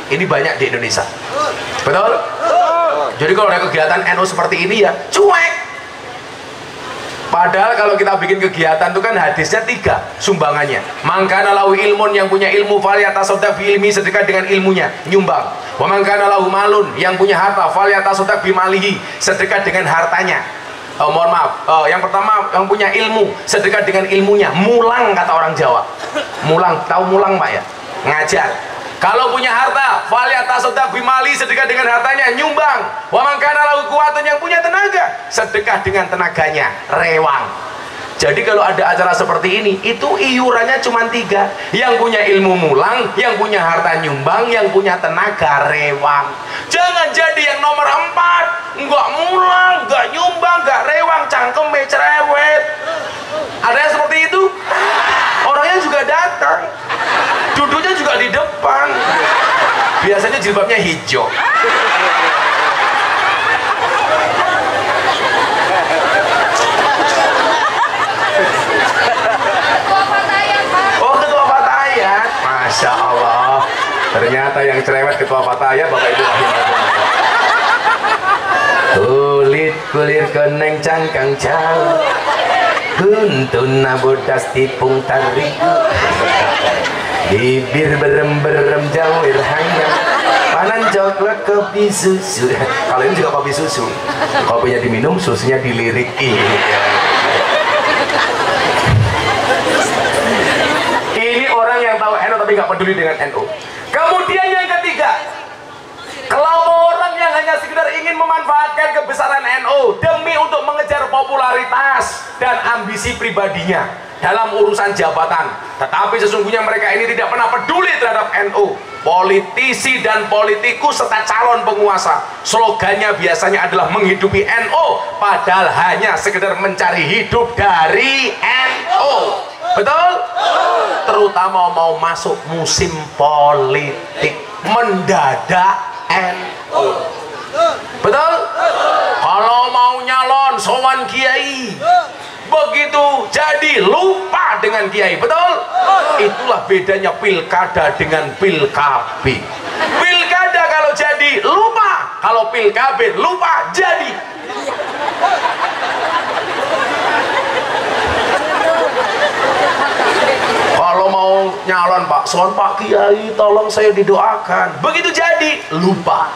B: Ini banyak di Indonesia. Betul? Jadi kalau ada kegiatan NU seperti ini ya cuek. Padahal kalau kita bikin kegiatan itu kan hadisnya 3 sumbangannya. Mangkana lahu ilmun, yang punya ilmu falyatasaddaq bi ilmi, sedekah dengan ilmunya, nyumbang. Wa mangkana lahu malun, yang punya harta falyatasaddaq bi malihi, sedekah dengan hartanya. Mohon maaf, yang pertama yang punya ilmu sedekah dengan ilmunya, mulang kata orang Jawa. Mulang, tahu mulang Pak ya? Ngajar. Kalau punya harta, falyatasaddaq bimali, sedekah dengan hartanya, nyumbang. Wa man kana lahu quwwatun, yang punya tenaga, sedekah dengan tenaganya, rewang. Jadi kalau ada acara seperti ini, itu iurannya cuma 3. Yang punya ilmu mulang, yang punya harta nyumbang, yang punya tenaga rewang. Jangan jadi yang nomor 4, nggak mulang, nggak nyumbang, nggak rewang, cangkeme cerewet. Ada yang seperti itu? Orangnya juga datang, duduknya juga di depan, biasanya jilbabnya hijau. Masya Allah, ternyata yang cerewet ketua Fatayat Bapak Ibu rahimahullah. Kulit keneng cangkang jauh, kuntun nabodas tipung tarik, bibir berem jawir hangat, panan coklat kopi susu. Kalau ini juga kopi susu, kopinya diminum, susunya dilirik. Yang tahu NU tapi nggak peduli dengan NU. Kemudian yang ketiga, kelompok orang yang hanya sekedar ingin memanfaatkan kebesaran NU demi untuk mengejar popularitas dan ambisi pribadinya dalam urusan jabatan, tetapi sesungguhnya mereka ini tidak pernah peduli terhadap NU. Politisi dan politikus serta calon penguasa, slogannya biasanya adalah menghidupi NU, padahal hanya sekedar mencari hidup dari NU. Betul? Terutama mau masuk musim politik, mendadak NU. Betul? Kalau mau nyalon sowan kiai, begitu jadi lupa dengan kiai. Betul? Itulah bedanya pilkada dengan pilkabin. Pilkada kalau jadi lupa, kalau pilkabin lupa jadi. Kalau mau nyalon Pak, soal Pak Kiai tolong saya didoakan, begitu jadi lupa,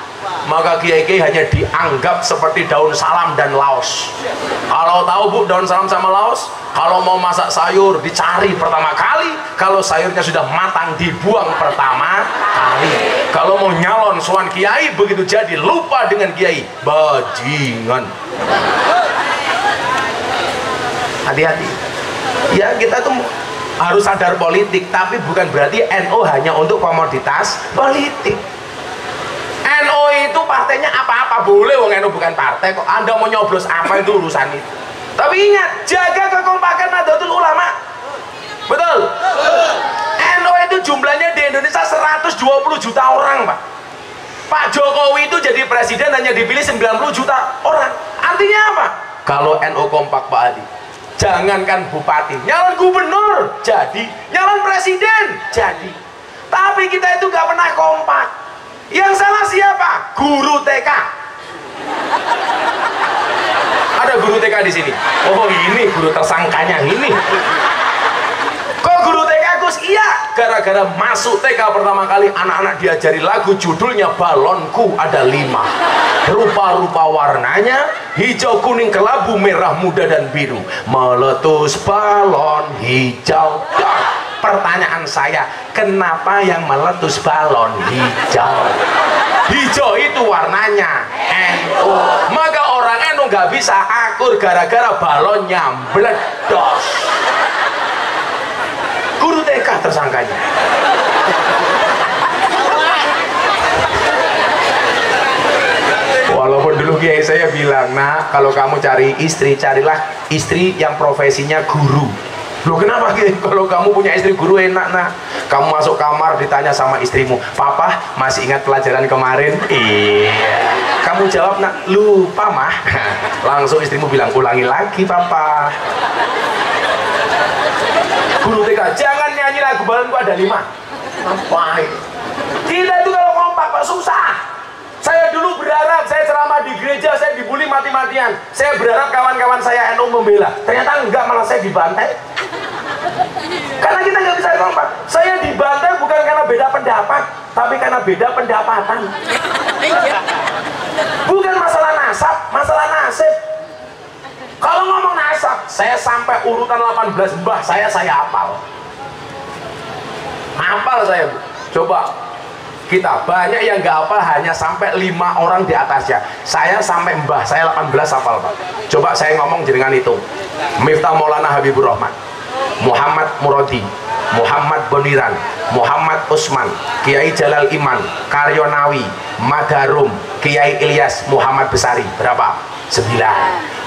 B: maka kiai-kiai hanya dianggap seperti daun salam dan laos. Kalau tahu Bu daun salam sama laos, kalau mau masak sayur dicari pertama kali, kalau sayurnya sudah matang dibuang pertama kali. Kalau mau nyalon soal kiai, begitu jadi lupa dengan kiai, bajingan. Hati-hati ya, kita tuh harus sadar politik, tapi bukan berarti NU hanya untuk komoditas politik. NU itu partainya apa-apa boleh, wong NU bukan partai kok. Anda mau nyoblos apa itu urusan itu. Tapi ingat, jaga kekompakan Nahdlatul Ulama. Betul? NU itu jumlahnya di Indonesia 120 juta orang, Pak. Pak Jokowi itu jadi presiden hanya dipilih 90 juta orang. Artinya apa? Kalau NU kompak Pak Adi, jangankan bupati, nyalon gubernur jadi, nyalon presiden jadi. Tapi kita itu nggak pernah kompak. Yang salah siapa? Guru TK. Ada guru TK di sini. Oh ini guru tersangkanya ini. Kok guru TK Gus? Iya, gara-gara masuk TK pertama kali anak-anak diajari lagu, judulnya Balonku ada 5. Rupa-rupa warnanya, hijau, kuning, kelabu, merah, muda, dan biru. Meletus balon hijau. Pertanyaan saya, kenapa yang meletus balon hijau? Hijau itu warnanya NU. Maka orang NU nggak bisa akur gara-gara balonnya meledos. Guru TK tersangkanya. Walaupun dulu kiai saya bilang, nah kalau kamu cari istri, carilah istri yang profesinya guru. Loh kenapa kiai? Kalau kamu punya istri guru enak, nah kamu masuk kamar ditanya sama istrimu, papa masih ingat pelajaran kemarin? Iya. Kamu jawab, nak lupa mah. Langsung istrimu bilang, ulangi lagi papa. Guru TK, jangan nyanyi lagu Balonku ada 5. Ngapain? Kita itu kalau kompak Pak susah. Saya dulu berharap, saya ceramah di gereja, saya dibully mati-matian. Saya berharap kawan-kawan saya NU membela. Ternyata enggak, malah saya dibantai. Karena kita nggak bisa kompak. Saya dibantai bukan karena beda pendapat, tapi karena beda pendapatan. Bukan masalah nasab, masalah nasib. Kalau ngomong nasab, saya sampai urutan 18 mbah saya hafal. Hafal saya, Bu. Coba kita banyak yang nggak hafal, hanya sampai 5 orang di atasnya. Saya sampai mbah saya 18 hafal, Pak. Coba saya ngomong jenengan itu. Miftah Maulana Habibur Rahman, Muhammad Muradi, Muhammad Boniran, Muhammad Usman, Kiai Jalal Iman, Karyonawi, Madarum, Kiai Ilyas, Muhammad Besari. Berapa? 9.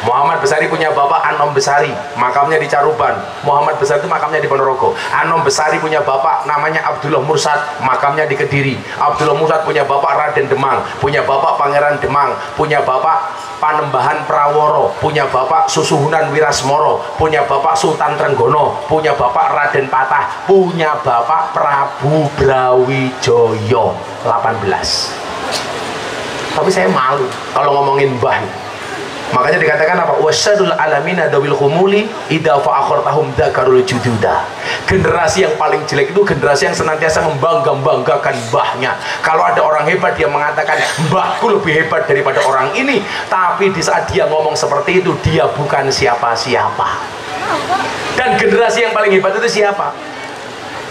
B: Muhammad Besari punya bapak Anom Besari, makamnya di Caruban. Muhammad Besari itu makamnya di Ponorogo. Anom Besari punya bapak namanya Abdullah Mursad, makamnya di Kediri. Abdullah Mursad punya bapak Raden Demang, punya bapak Pangeran Demang, punya bapak Panembahan Praworo, punya bapak Susuhunan Wirasmoro, punya bapak Sultan Trenggono, punya bapak Raden Patah, punya bapak Prabu Brawijoyo. 18. Tapi saya malu kalau ngomongin mbah. Makanya dikatakan apa? Wasyadul alamina dawil khumuli idza fa'akhartahum dzakarul jududa. Generasi yang paling jelek itu generasi yang senantiasa membangga-banggakan mbahnya. Kalau ada orang hebat dia mengatakan mbahku lebih hebat daripada orang ini, tapi di saat dia ngomong seperti itu dia bukan siapa-siapa. Dan generasi yang paling hebat itu siapa?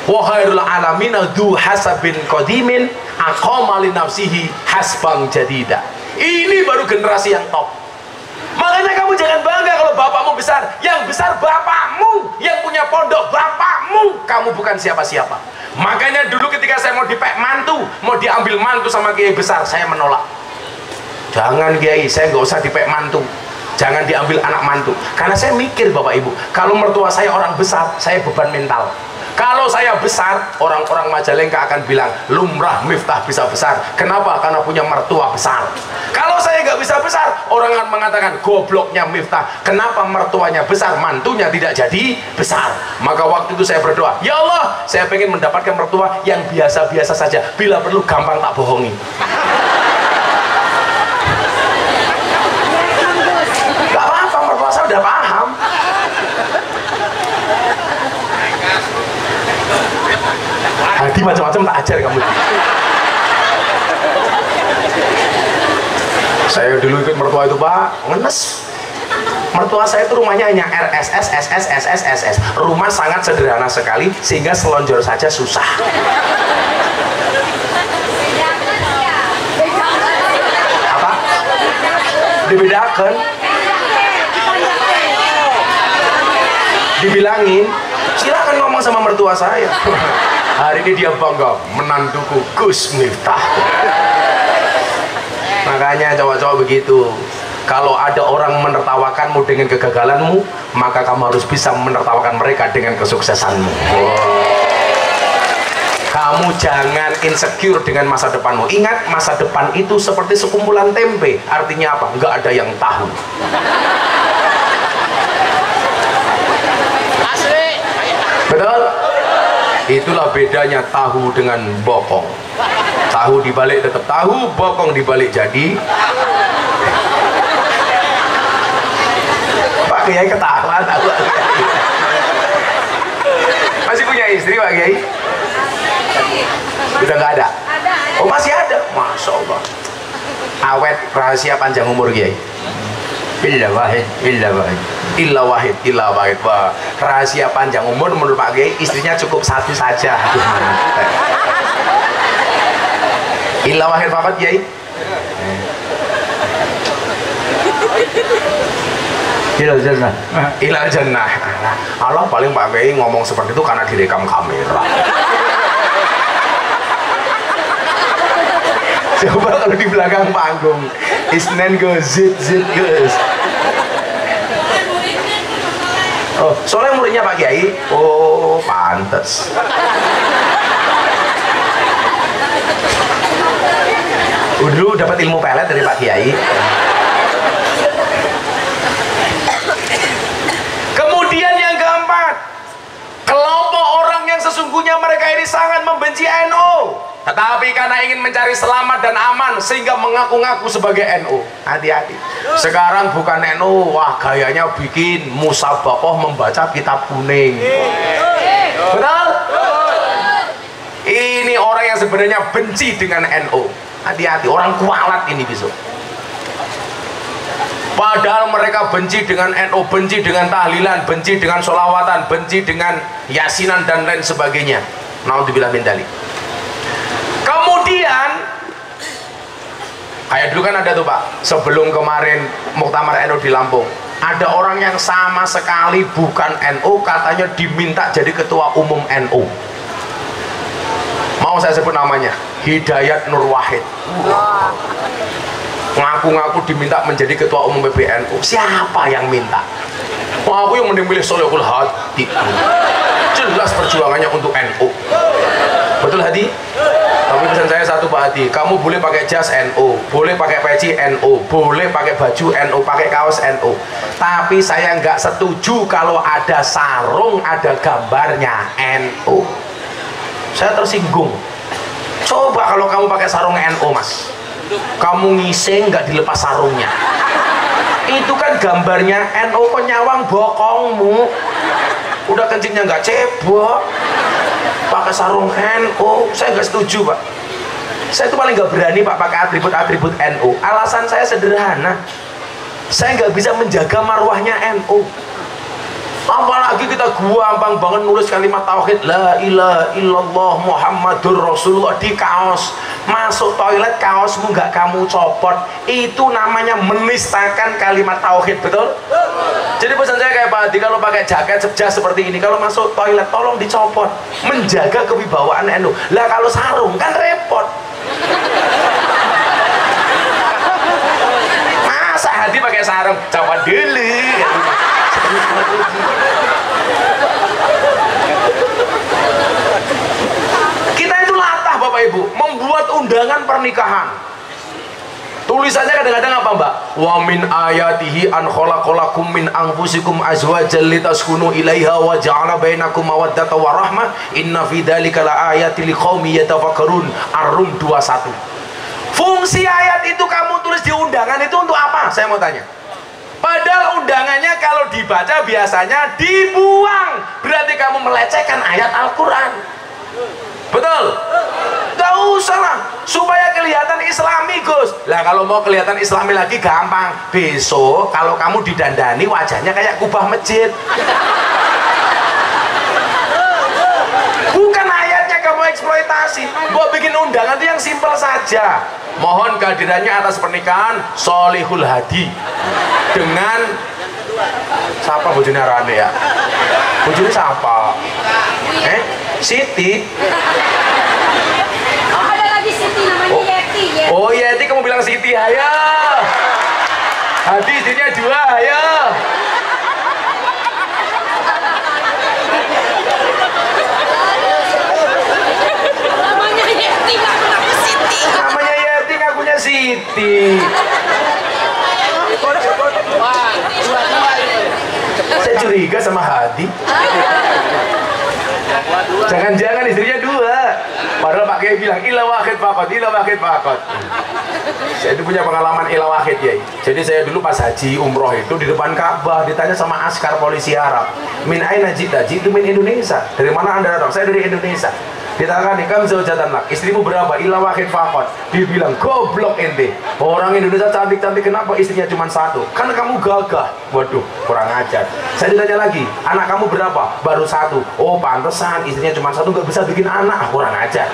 B: Wa khairul alamina dzu hasabin qadimin aqama li nafsihi hasbang jadida. Ini baru generasi yang top. Makanya kamu jangan bangga kalau bapakmu besar. Yang besar bapakmu, yang punya pondok bapakmu. Kamu bukan siapa-siapa. Makanya dulu ketika saya mau dipek mantu, mau diambil mantu sama kiai besar, saya menolak. Jangan kiai, saya nggak usah dipek mantu. Jangan diambil anak mantu. Karena saya mikir Bapak Ibu, kalau mertua saya orang besar, saya beban mental. Kalau saya besar, orang-orang Majalengka akan bilang lumrah Miftah bisa besar. Kenapa? Karena punya mertua besar. Kalau saya nggak bisa besar, orang akan mengatakan gobloknya Miftah. Kenapa mertuanya besar, mantunya tidak jadi besar? Maka waktu itu saya berdoa, ya Allah, saya pengen mendapatkan mertua yang biasa-biasa saja. Bila perlu gampang tak bohongi. Gak apa-apa, mertua saya udah paham. Hadi macam-macam tak ajar kamu. Saya dulu ikut mertua itu Pak, ngenes. Mertua saya itu rumahnya hanya RSS, SS, SS, SS. Rumah sangat sederhana sekali sehingga selonjor saja susah. Apa? Dibedakan? Dibilangin, silakan ngomong sama mertua saya. Hari ini dia bangga menantuku Gus Miftah. Makanya cowok-cowok begitu. Kalau ada orang menertawakanmu dengan kegagalanmu, maka kamu harus bisa menertawakan mereka dengan kesuksesanmu. Kamu jangan insecure dengan masa depanmu. Ingat, masa depan itu seperti sekumpulan tempe. Artinya apa? Nggak ada yang tahu. Betul? Itulah bedanya tahu dengan bokong. Tahu dibalik tetap tahu, bokong dibalik jadi. Pak Kiai ketawa, tahu. Masih punya istri Pak Kiai? Udah nggak ada? Oh masih ada? Masya Allah. Awet, rahasia panjang umur Kiai. Illa wahid, illa wahid. Illa wahid, illa wahid. Wah, rahasia panjang umur menurut Pak Kiai, istrinya cukup satu saja. Illa wahid Pak Kiai. Ilal jannah. Ilal jannah. Allah paling Pak Kiai ngomong seperti itu karena direkam kamera. Coba kalau di belakang panggung, Isnen goes, zit goes. Oh, soalnya muridnya Pak Kiai. Oh, pantes. Dulu dapat ilmu pelet dari Pak Kiai. Kemudian yang keempat, kelompok orang yang sesungguhnya mereka ini sangat membenci NU, tetapi karena ingin mencari selamat dan aman sehingga mengaku-ngaku sebagai NU. Hati-hati. Sekarang bukan NU, wah gayanya bikin musabaqah membaca kitab kuning. Betul? Ini orang yang sebenarnya benci dengan NU. Hati-hati, orang kualat ini besok. Padahal mereka benci dengan NU, benci dengan tahlilan, benci dengan sholawatan, benci dengan yasinan dan lain sebagainya. Naudzubillah min dzalik. Kemudian kayak dulu kan ada tuh Pak, sebelum kemarin muktamar NU di Lampung, ada orang yang sama sekali bukan NU, katanya diminta jadi ketua umum NU. Mau saya sebut namanya, Hidayat Nur Wahid. Ngaku-ngaku diminta menjadi ketua umum PBNU. Siapa yang minta? Wah, aku yang mending milih Sholihul Hadi. Jelas perjuangannya untuk NU. Betul Hadi? Tapi pesan saya satu Pak Hadi, kamu boleh pakai jas NU, boleh pakai peci NU, boleh pakai baju NU, pakai kaos NU. Tapi saya nggak setuju kalau ada sarung, ada gambarnya NU. Saya tersinggung. Coba kalau kamu pakai sarung NU Mas, kamu ngising nggak dilepas sarungnya, itu kan gambarnya NU, kok nyawang bokongmu, udah kencingnya nggak cebok, pakai sarung NU. Saya nggak setuju Pak. Saya itu paling nggak berani Pak pakai atribut-atribut NU. Alasan saya sederhana, saya nggak bisa menjaga marwahnya NU. Apalagi kita gampang banget nulis kalimat tauhid la ilaha illallah Muhammadur Rasulullah di kaos. Masuk toilet kaosmu nggak kamu copot, itu namanya menistakan kalimat tauhid. Betul? Jadi pesan saya kayak Pak Hadi, kalau pakai jaket jas seperti ini, kalau masuk toilet tolong dicopot, menjaga kewibawaan NU. Lah kalau sarung kan repot. Masa Hadi pakai sarung, copot dulu. Kita itu latah Bapak Ibu membuat undangan pernikahan. Tulisannya kadang-kadang apa Mbak? Wa min ayatihi an khalaqalakum min anfusikum azwajan litaskunu ilaiha wa ja'ala bainakum mawaddatan wa rahmah inna fi dzalika laayatil liqaumin yatafakkarun. Ar-Rum 21. Fungsi ayat itu kamu tulis di undangan itu untuk apa? Saya mau tanya. Padahal undangannya kalau dibaca biasanya dibuang. Berarti kamu melecehkan ayat Al-Quran. Betul? Gak usah lah, supaya kelihatan islami Gus. Lah kalau mau kelihatan islami lagi gampang. Besok kalau kamu didandani wajahnya kayak kubah masjid. Bukan ayatnya kamu eksploitasi. Mau bikin undangan itu yang simpel saja. Mohon kehadirannya atas pernikahan Sholihul Hadi dengan siapa bojone Rane ya? Bojone siapa? Siti.
C: Oh, ada lagi Siti namanya Yeti.
B: Oh Yeti, kamu bilang Siti, ayo. Hadi istrinya 2, ayo.
C: Namanya Yeti, ngaku Siti.
B: Namanya Yeti, ngakunya Siti. Saya curiga sama Hadi. Jangan-jangan istrinya 2. Padahal Pak Kiai bilang ila wahid faqat, ila wahid faqat. Saya itu punya pengalaman ila wahid ya. Jadi saya dulu pas haji umroh itu di depan Ka'bah ditanya sama askar polisi Arab, min aina jita? Jitu min Indonesia. Dari mana Anda datang? Saya dari Indonesia. Ditanya kam zaujatan lak, istrimu berapa? Ila wahid faqat. Dia bilang goblok ente. Orang Indonesia cantik-cantik, kenapa istrinya cuma 1? Karena kamu gagah. Waduh, kurang ajar. Saya ditanya lagi, anak kamu berapa? Baru 1. Oh pantesan istrinya cuma 1, nggak bisa bikin anak. Kurang ajar.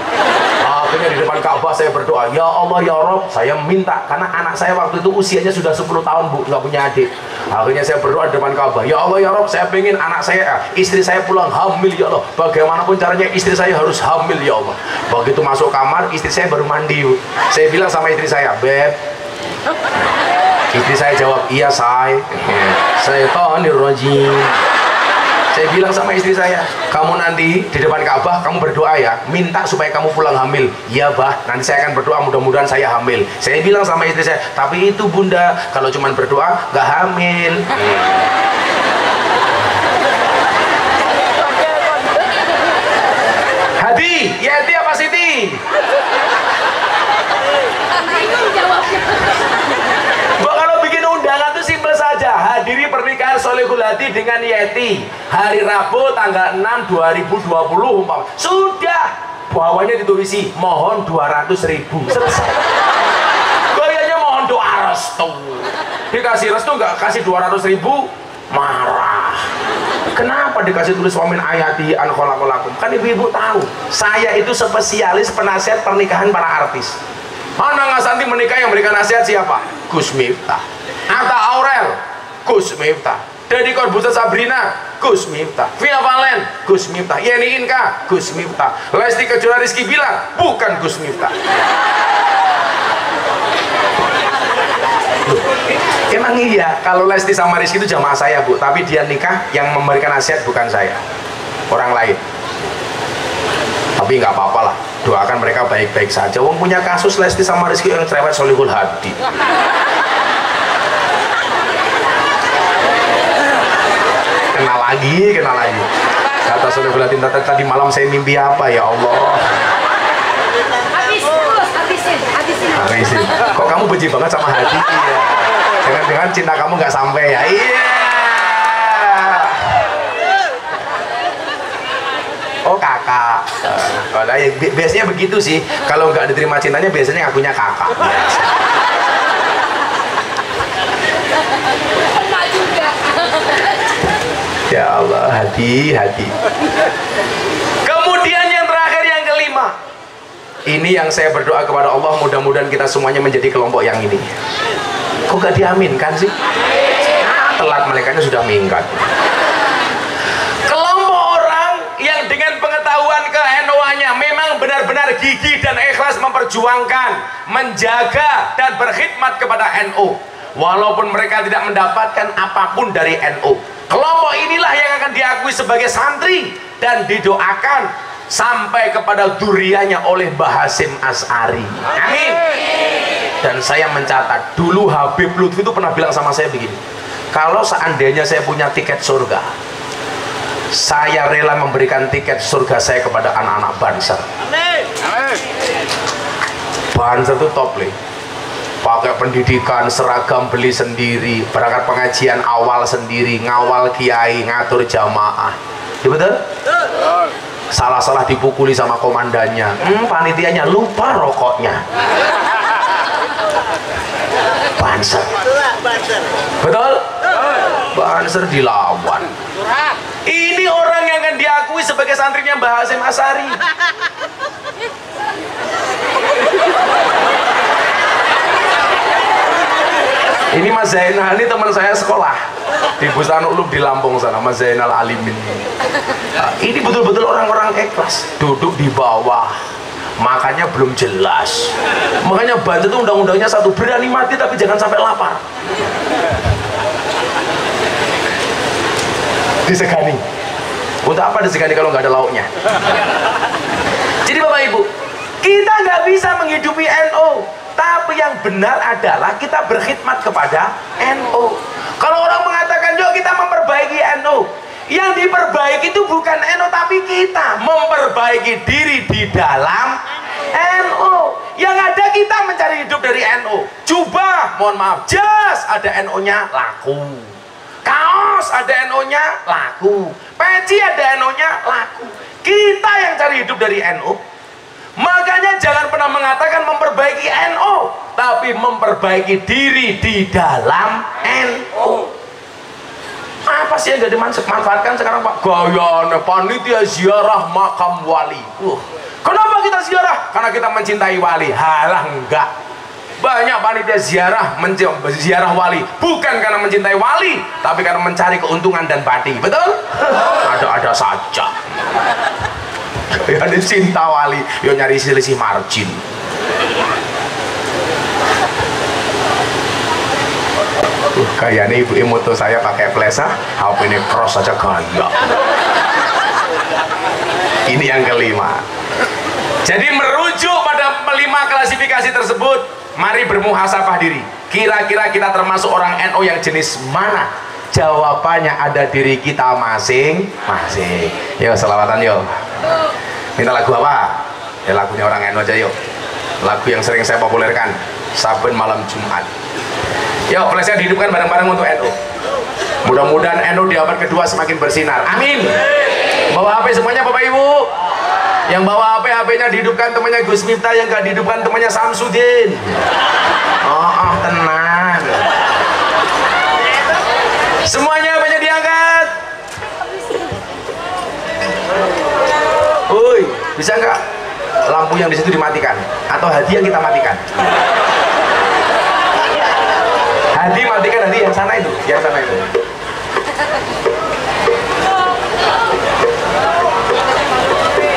B: Akhirnya di depan Ka'bah saya berdoa, ya Allah ya Rob, saya minta, karena anak saya waktu itu usianya sudah 10 tahun Bu, nggak punya adik. Akhirnya saya berdoa di depan Ka'bah, ya Allah ya Rob, saya pengen anak saya, istri saya pulang hamil ya Allah. Bagaimanapun caranya istri saya harus hamil ya Allah. Begitu masuk kamar, istri saya baru mandi Bu. Saya bilang sama istri saya, Beb. Istri saya jawab, iya say. Syaitonir rajim. Saya bilang sama istri saya, kamu nanti di depan Ka'bah kamu berdoa ya, minta supaya kamu pulang hamil. Iya bah, nanti saya akan berdoa mudah-mudahan saya hamil. Saya bilang sama istri saya, tapi itu bunda, kalau cuma berdoa nggak hamil. Hadi, Yeti apa Siti?
C: Bingung jawabnya.
B: Kalau bikin undangan itu simpel saja. Hadiri pernikahan Sholihul Hadi dengan Yeti hari Rabu tanggal 6 2020 umpam. Sudah, bawahnya ditulisi mohon 200.000. Selesai. Goyanya mohon doa restu. Dikasih restu nggak kasih 200.000, marah. Kenapa dikasih tulis wamin ayati an khalaqalakum? Kan ibu-ibu tahu, saya itu spesialis penasihat pernikahan para artis. Ana Ngasanti menikah, yang memberikan nasihat siapa? Gus Miftah. Atta Aurel, Gus Miftah. Deddy Corbuzier Sabrina, Gus Miftah. Via Valen, Gus Miftah. Yeni Inka, Gus Miftah. Lesti Kejora Rizky Bilar, bukan Gus Miftah. Emang iya, kalau Lesti sama Rizky itu jamaah saya, Bu, tapi dia nikah yang memberikan nasihat bukan saya, orang lain. Tapi nggak apa-apa lah, doakan mereka baik-baik saja. Wong punya kasus Lesti sama Rizky yang cerewet solihul hadi. Kenal lagi. Kata solihul hadi, tadi malam saya mimpi apa ya Allah? Habisin. Kok kamu benci banget sama hati? Iya. Jangan-jangan cinta kamu nggak sampai ya? Iya. Oh kakak. Kalau ya, biasanya begitu sih. Kalau nggak diterima cintanya biasanya ngakunya kakak. Ya Allah, hati. Kemudian yang terakhir, yang kelima. Ini yang saya berdoa kepada Allah, mudah-mudahan kita semuanya menjadi kelompok yang ini. Kok gak diaminkan sih? Telat, malaikatnya sudah minggat. Kelompok orang yang dengan pengetahuan ke-NO-nya memang benar-benar gigih dan ikhlas memperjuangkan, menjaga dan berkhidmat kepada NO, walaupun mereka tidak mendapatkan apapun dari NO. Kelompok inilah yang akan diakui sebagai santri dan didoakan sampai kepada durianya oleh Mbah Hasyim Asy'ari. Amin. Dan saya mencatat, dulu Habib Lutfi itu pernah bilang sama saya begini, kalau seandainya saya punya tiket surga, saya rela memberikan tiket surga saya kepada anak-anak Banser. Banser itu top nih, pakai pendidikan, seragam beli sendiri, berangkat pengajian awal sendiri, ngawal kiai, ngatur jamaah. Ya betul? Salah-salah dipukuli sama komandannya, panitianya lupa rokoknya. Banser. Betul? Banser dilawan. Ini orang yang akan diakui sebagai santrinya Mbah Hasyim Asy'ari. Ini Mas Zainal, ini teman saya sekolah di Bustanul Ulum di Lampung sana, Mas Zainal Alimin. Nah, ini betul-betul orang-orang ikhlas, duduk di bawah, makannya belum jelas. Makanya Banser itu undang-undangnya satu, berani mati tapi jangan sampai lapar. Disegani. Untuk apa disegani kalau nggak ada lauknya? Jadi Bapak Ibu, kita nggak bisa menghidupi NO, tapi yang benar adalah kita berkhidmat kepada NO. Kalau orang mengatakan, yuk kita memperbaiki NO, yang diperbaiki itu bukan NO, tapi kita memperbaiki diri di dalam NO. Yang ada kita mencari hidup dari NO. Jubah, mohon maaf, jas ada NO-nya laku, kaos ada NO-nya laku, peci ada NO-nya laku. Kita yang cari hidup dari NO. Makanya jangan pernah mengatakan memperbaiki NO, tapi memperbaiki diri di dalam NO. Apa sih yang gak dimanfaatkan sekarang Pak? Gayanya panitia ziarah makam wali. Kenapa kita ziarah? Karena kita mencintai wali. Halah, enggak. Banyak panitia ziarah wali bukan karena mencintai wali, tapi karena mencari keuntungan dan bati. Betul? Ada-ada saja. Ya cinta wali, ya nyari selisih margin. Kayaknya ibu moto saya pakai flash, HP ini cross saja gaya. Ini yang kelima. Jadi merujuk pada 5 klasifikasi tersebut, mari bermuhasabah diri. Kira-kira kita termasuk orang NO yang jenis mana? Jawabannya ada diri kita masing-masing. Yuk selawatan yuk. Minta lagu apa? Ya lagunya orang NO aja yuk. Lagu yang sering saya populerkan, Saben Malam Jumat. Yuk flashnya dihidupkan bareng-bareng untuk NO. Mudah-mudahan NO di abad kedua semakin bersinar. Amin. Bawa HP semuanya Bapak Ibu. Yang bawa HP-nya dihidupkan temannya Gus Miftah, yang gak dihidupkan temannya Samsudin. Oh tenang. Bisa nggak lampu yang di situ dimatikan atau hadi yang kita matikan? Hadi matikan, hadi yang sana itu, yang sana itu.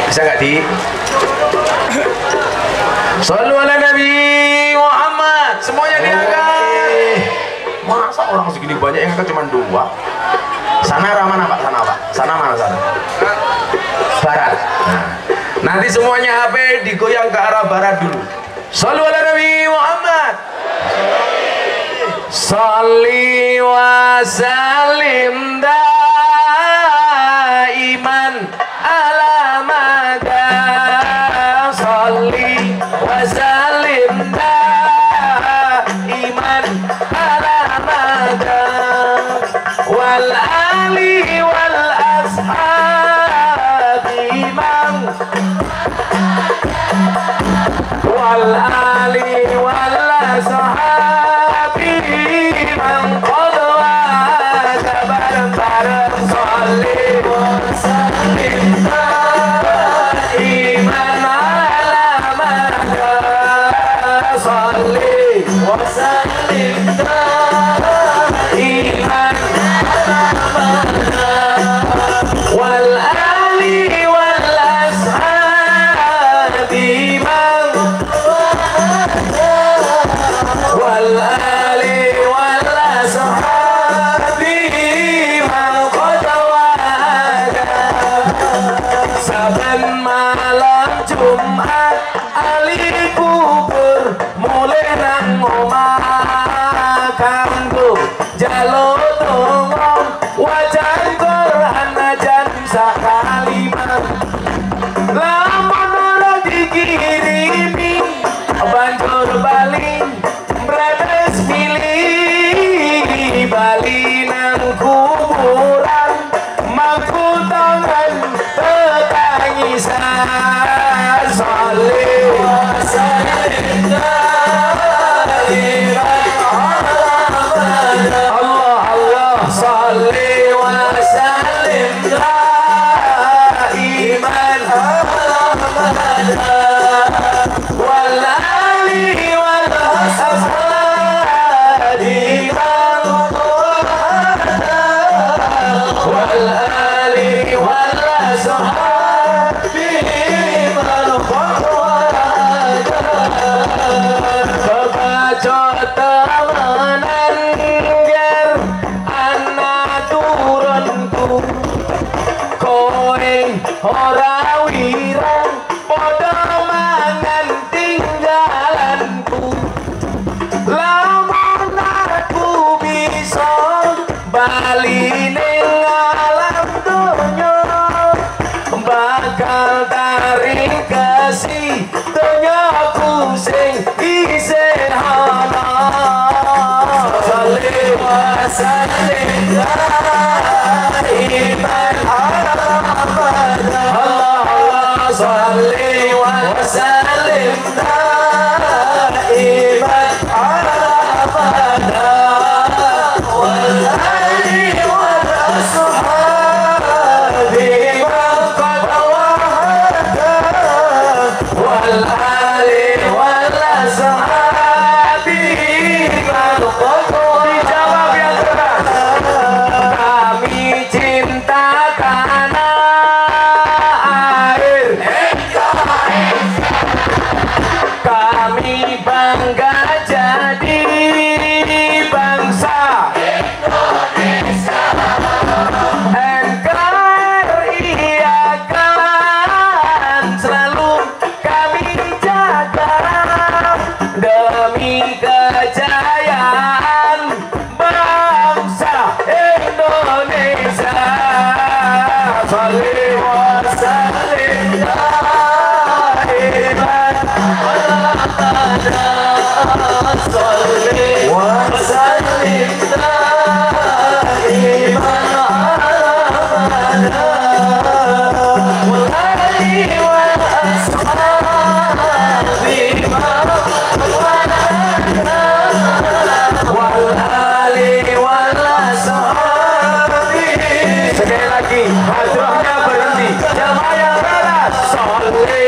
B: Bisa nggak di? Shallu ala Nabi Muhammad. Semuanya diangkat. Masa orang segini banyak yang angkat cuma 2? Sana arah mana Pak? Sana Pak? Sana mana sana? Barat. Nah, nanti semuanya HP digoyang ke arah barat dulu. Shallu ala Nabi Muhammad. Shalli wa sallim daiman ala mada. Shalli wa sallim daiman ala mada. Wal ali wal ashabi man. Wal ali wal ashabi man qad wajaba bareng sholli wa sallim daiman ala mada. Sholli wa sallim daiman ala mada. Wal ali wal ashabi man. Wal ali wal ashabi man qad wajaba. Saben malam Jumat ali kubur mulai nang omah kanggo jaluk donga wajan Quran najan sakalimat. Lamun ora dikirimi banjur bali bretes milih bali nang kuburan mampu tangan tetangisan. Sholli wa sallim Allah Allah. Sholli wa sallim daiman wal ali wal ashabi man. Wal ali wal ashabi man qad wajaba. Temenan ger ana turunku kowe ora wirang padha mangan tinggalanku. Lamun aku bisa bali ning alam donya bakal tarik kasih donyaku sing isih ana. Sholli wa sallim daiman ala mada. Allah Allah. Sholli wa sallim daiman ala mada. Wal ali wal ashabi man qad wahada. Wal ali wal ashabi man qad dijawab yang keras. Kami cinta tanah air, kami bangga jadi bangsa NKRI akan selalu kami jaga demi kejayaan bangsa Indonesia. Sholli wa sallim daiman ala mada. Sholli wa sallim daiman ala mada. Wal ali wal ashabi man wal ali wal ashabi. Sekali lagi hadrahnya berhenti. Jamaah yang barat. Sholli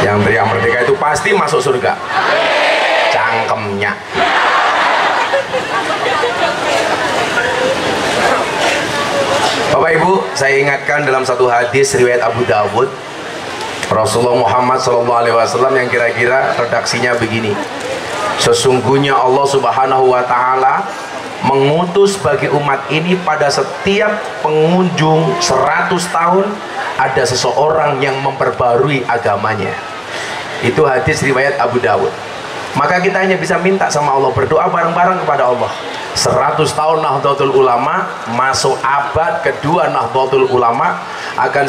B: Yang teriak merdeka itu pasti masuk surga. Cangkemnya. Bapak Ibu, saya ingatkan dalam satu hadis riwayat Abu Dawud, Rasulullah Muhammad SAW yang kira-kira redaksinya begini: sesungguhnya Allah Subhanahu wa Ta'ala mengutus bagi umat ini pada setiap pengunjung 100 tahun ada seseorang yang memperbarui agamanya. Itu hadis riwayat Abu Dawud. Maka kita hanya bisa minta sama Allah, berdoa bareng-bareng kepada Allah. 100 tahun Nahdlatul Ulama, masuk abad kedua Nahdlatul Ulama, akan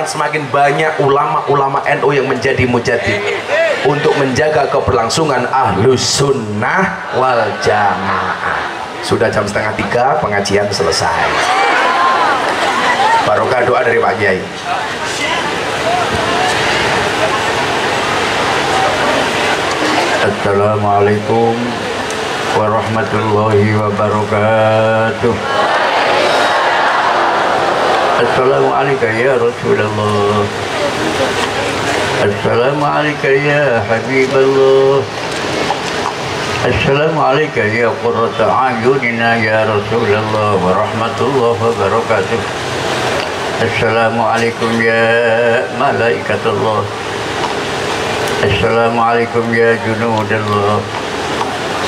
B: semakin banyak ulama-ulama NU yang menjadi mujaddid untuk menjaga keberlangsungan Ahlus Sunnah wal Jamaah. Sudah jam 2:30, pengajian selesai. Barokah doa dari Pak Kiai.
D: Assalamualaikum warahmatullahi wabarakatuh. Assalamualaikum ya Rasulullah. Assalamualaikum ya Habiballah. Assalamualaikum ya qurrata a'yunina ya Rasulullah wa rahmatullahi wa barakatuh. Assalamualaikum ya malaikatullah. Assalamualaikum ya junudallah.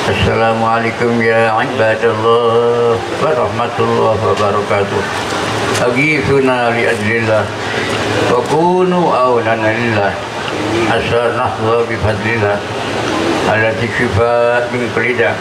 D: Assalamualaikum ya ibadallah wa rahmatullahi wa barakatuh. Aghithuna li ajlillah wa kunu awnana lillah. Asal nahdha bi fadlillah alati shifa min kulida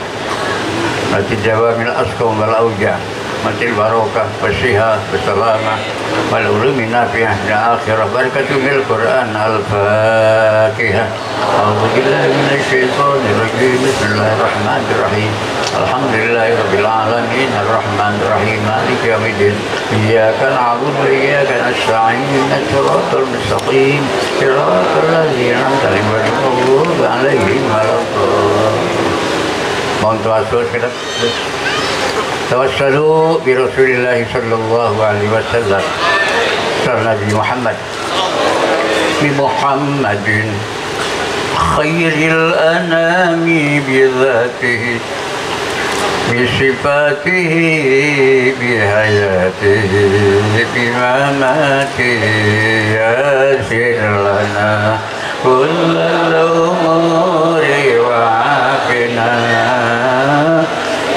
D: alati jawa min asqam wal auja matil barokah wasiha wasalamah wal ulumi nafi'ah dan akhirah barakatul Quran al-Fatihah. A'udzu billahi minasy syaithanir rajim. Bismillahirrahmanirrahim. Alhamdulillahi rabbil alamin arrahmanir rahim maliki yaumiddin. Iyyaka na'budu wa iyyaka nasta'in ihdinas siratal mustaqim siratal ladzina an'amta alaihim ghairil maghdubi alaihim waladdallin. Mohon tawasul kita. Tawassalu bi Rasulillah sallallahu alaihi wasallam. Nabi Muhammad bi Muhammadin khairil anami bi dzatihi bi sifatihi bi hayatihi bi mamatihi yasir lana kullal umuri wa afina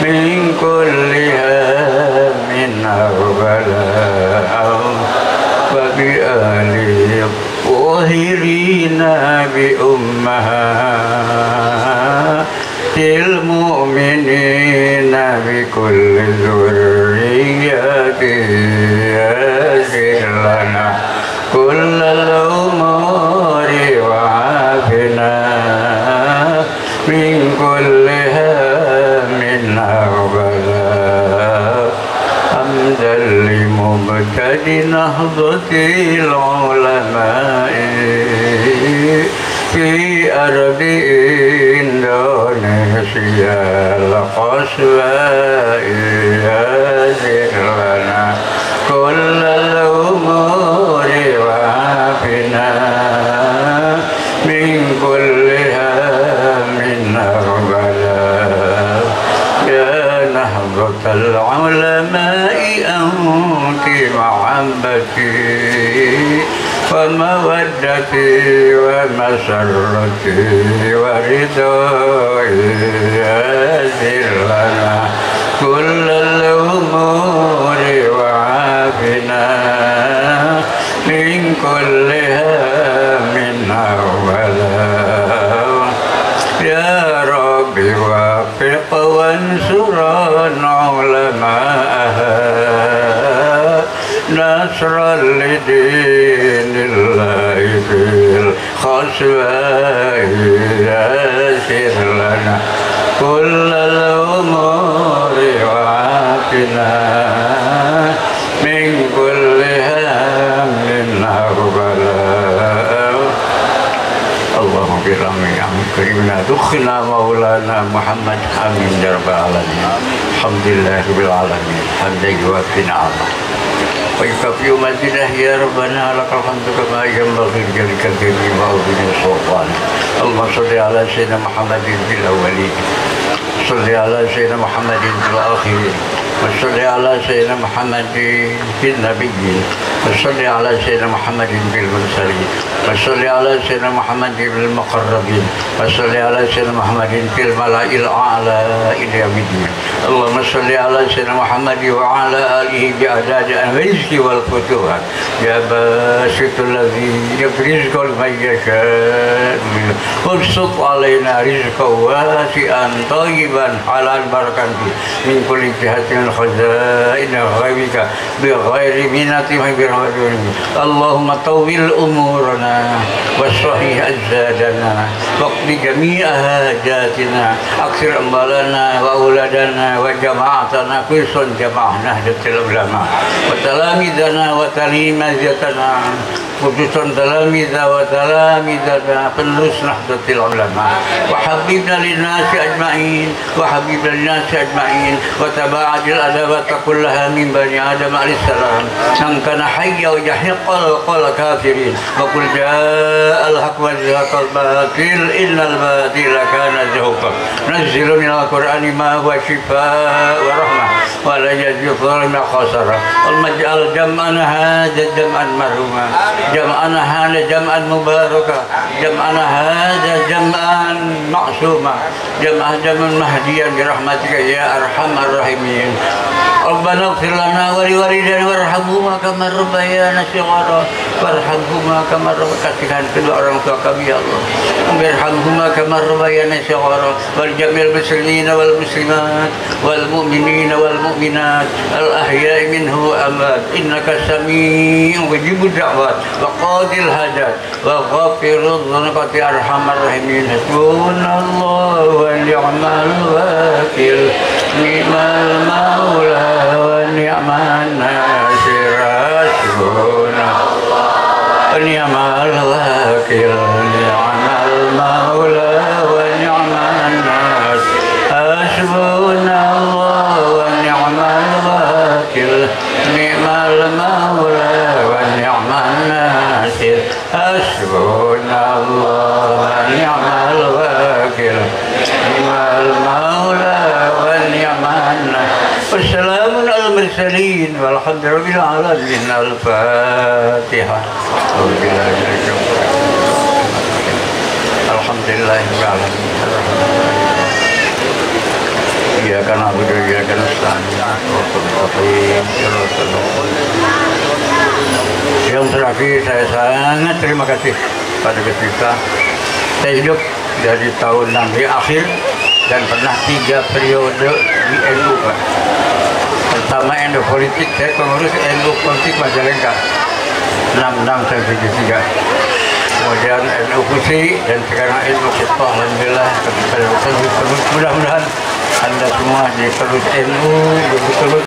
D: min kulli hammin arbala wa bi ahli wahirina bi ummahatil mu'minina bi kulli zurriyati yasir lana kullal umuri wa afina min kulli hammin arbala. Hamdan li mubtadi nahdlatil ulama'i fi ardi Indonesia al-qaswa'i yasir lana kullal umuri wa afina min kulli hammin arbala. Ya nahdatal ulama'i anti mahabbati wa mawaddati wa masarrati wa ridai yasir lana kullal umuri wa afina min kulli hammin arbala. Ya Rabbi wafiq wansuran ulama'aha nasran lidinillahi fil khaswa'i yasir lana kullal umuri wa afina min kulli hammin arbala. Allahumma birahmi karimna dukhna maulana Muhammad amin ya rabbal alamin. Alhamdulillahirabbil alamin. Hamdan yuwaffi ni'amah wa yukafi mazidah ya rabbana lakal hamdu kama yanbaghi lijalikal jalali wa azimi sultan. Allahumma shalli ala sayyidina Muhammadin fil awwalin, shalli ala sayyidina Muhammadin fil akhirin, wa shalli ala sayyidina Muhammadin fil nabiyyin, wa shalli ala sayyidina Muhammadin fil mursalin, wa shalli ala sayyidina Muhammadin fil muqarrabin, wa shalli ala sayyidina Muhammadin fil mala'il a'la ila yaumiddin. Allahumma shalli ala sayyidina Muhammad wa ala alihi bi adad al-rizqi wal futuhat ya basitul ladzi yabrizqu liman yasha' وابسط علينا رزقا واسعا طيبا حلال بركا من كل جهة خزائن غيبك بغير منة وبرحمتك. اللهم طول أمورنا وصحيح أجسادنا واقض جميع حاجاتنا أكثر أموالنا وأولادنا وجماعتنا كل جماعة نهضة العلماء وتلاميذنا وتلاميذتنا خصوصا تلاميذ وتلاميذنا penerus Nahdlatul Ulama wa habibna linnas ajma'in wa habibna linnas ajma'in wa taba'adil adawata kullaha min bani Adam alayhis salam man kana hayya wa yahiqqal qala kafirin wa qul ja'al haqq wa zahaqal batil innal batila kana zahuqa nazzilu minal qur'ani ma huwa shifaa wa rahmah wa la yazidu ma khasara al-maj'al jam'ana hadha jam'an marhuma jam'ana hadha jam'an mubaraka jam'ana hadha jam'an ma'suma jam'an mahdiyan birahmatika ya arhamar rahimin. Rabbana ighfir lana wa liwalidayna warhamhuma kama rabbayana shighara warhamhuma kama kasihkan kedua orang tua kami ya Allah. Warhamhuma kama rabbayana shighara wal jamil muslimin wal muslimat wal mu'minin wal mu'minat al ahya'i minhu amwat innaka sami'un mujibud da'wat wa qadil hajat wa ghafirudh dhunubati arhamar rahimin. Hasbunallahu wa ni'mal wakil ni'mal maula wa ni'man nasir. Hasbunallahu wa ni'mal wakil ni'mal maula wa ni'man nasir. Hasbunallahu wa ni'mal wakil ni'mal maula wa ni'man nasir. Hasbunallahu wa ni'mal wakil ni'mal maula wa ni'man nasir. Wassalamun ala mursalin walhamdulillahi alamin. Al-Fatihah. Alhamdulillahirabbil alamin. Iyyaka na'budu wa iyyaka nasta'in. Yang terakhir saya sangat terima kasih pada kita. Saya hidup dari tahun 6 akhir dan pernah 3 periode di NU Pak. Pertama NU politik, saya pengurus NU politik Majalengka 66 sampai 3. Kemudian NU Fusi dan sekarang NU Kita. Alhamdulillah mudah-mudahan Anda semua di terus NU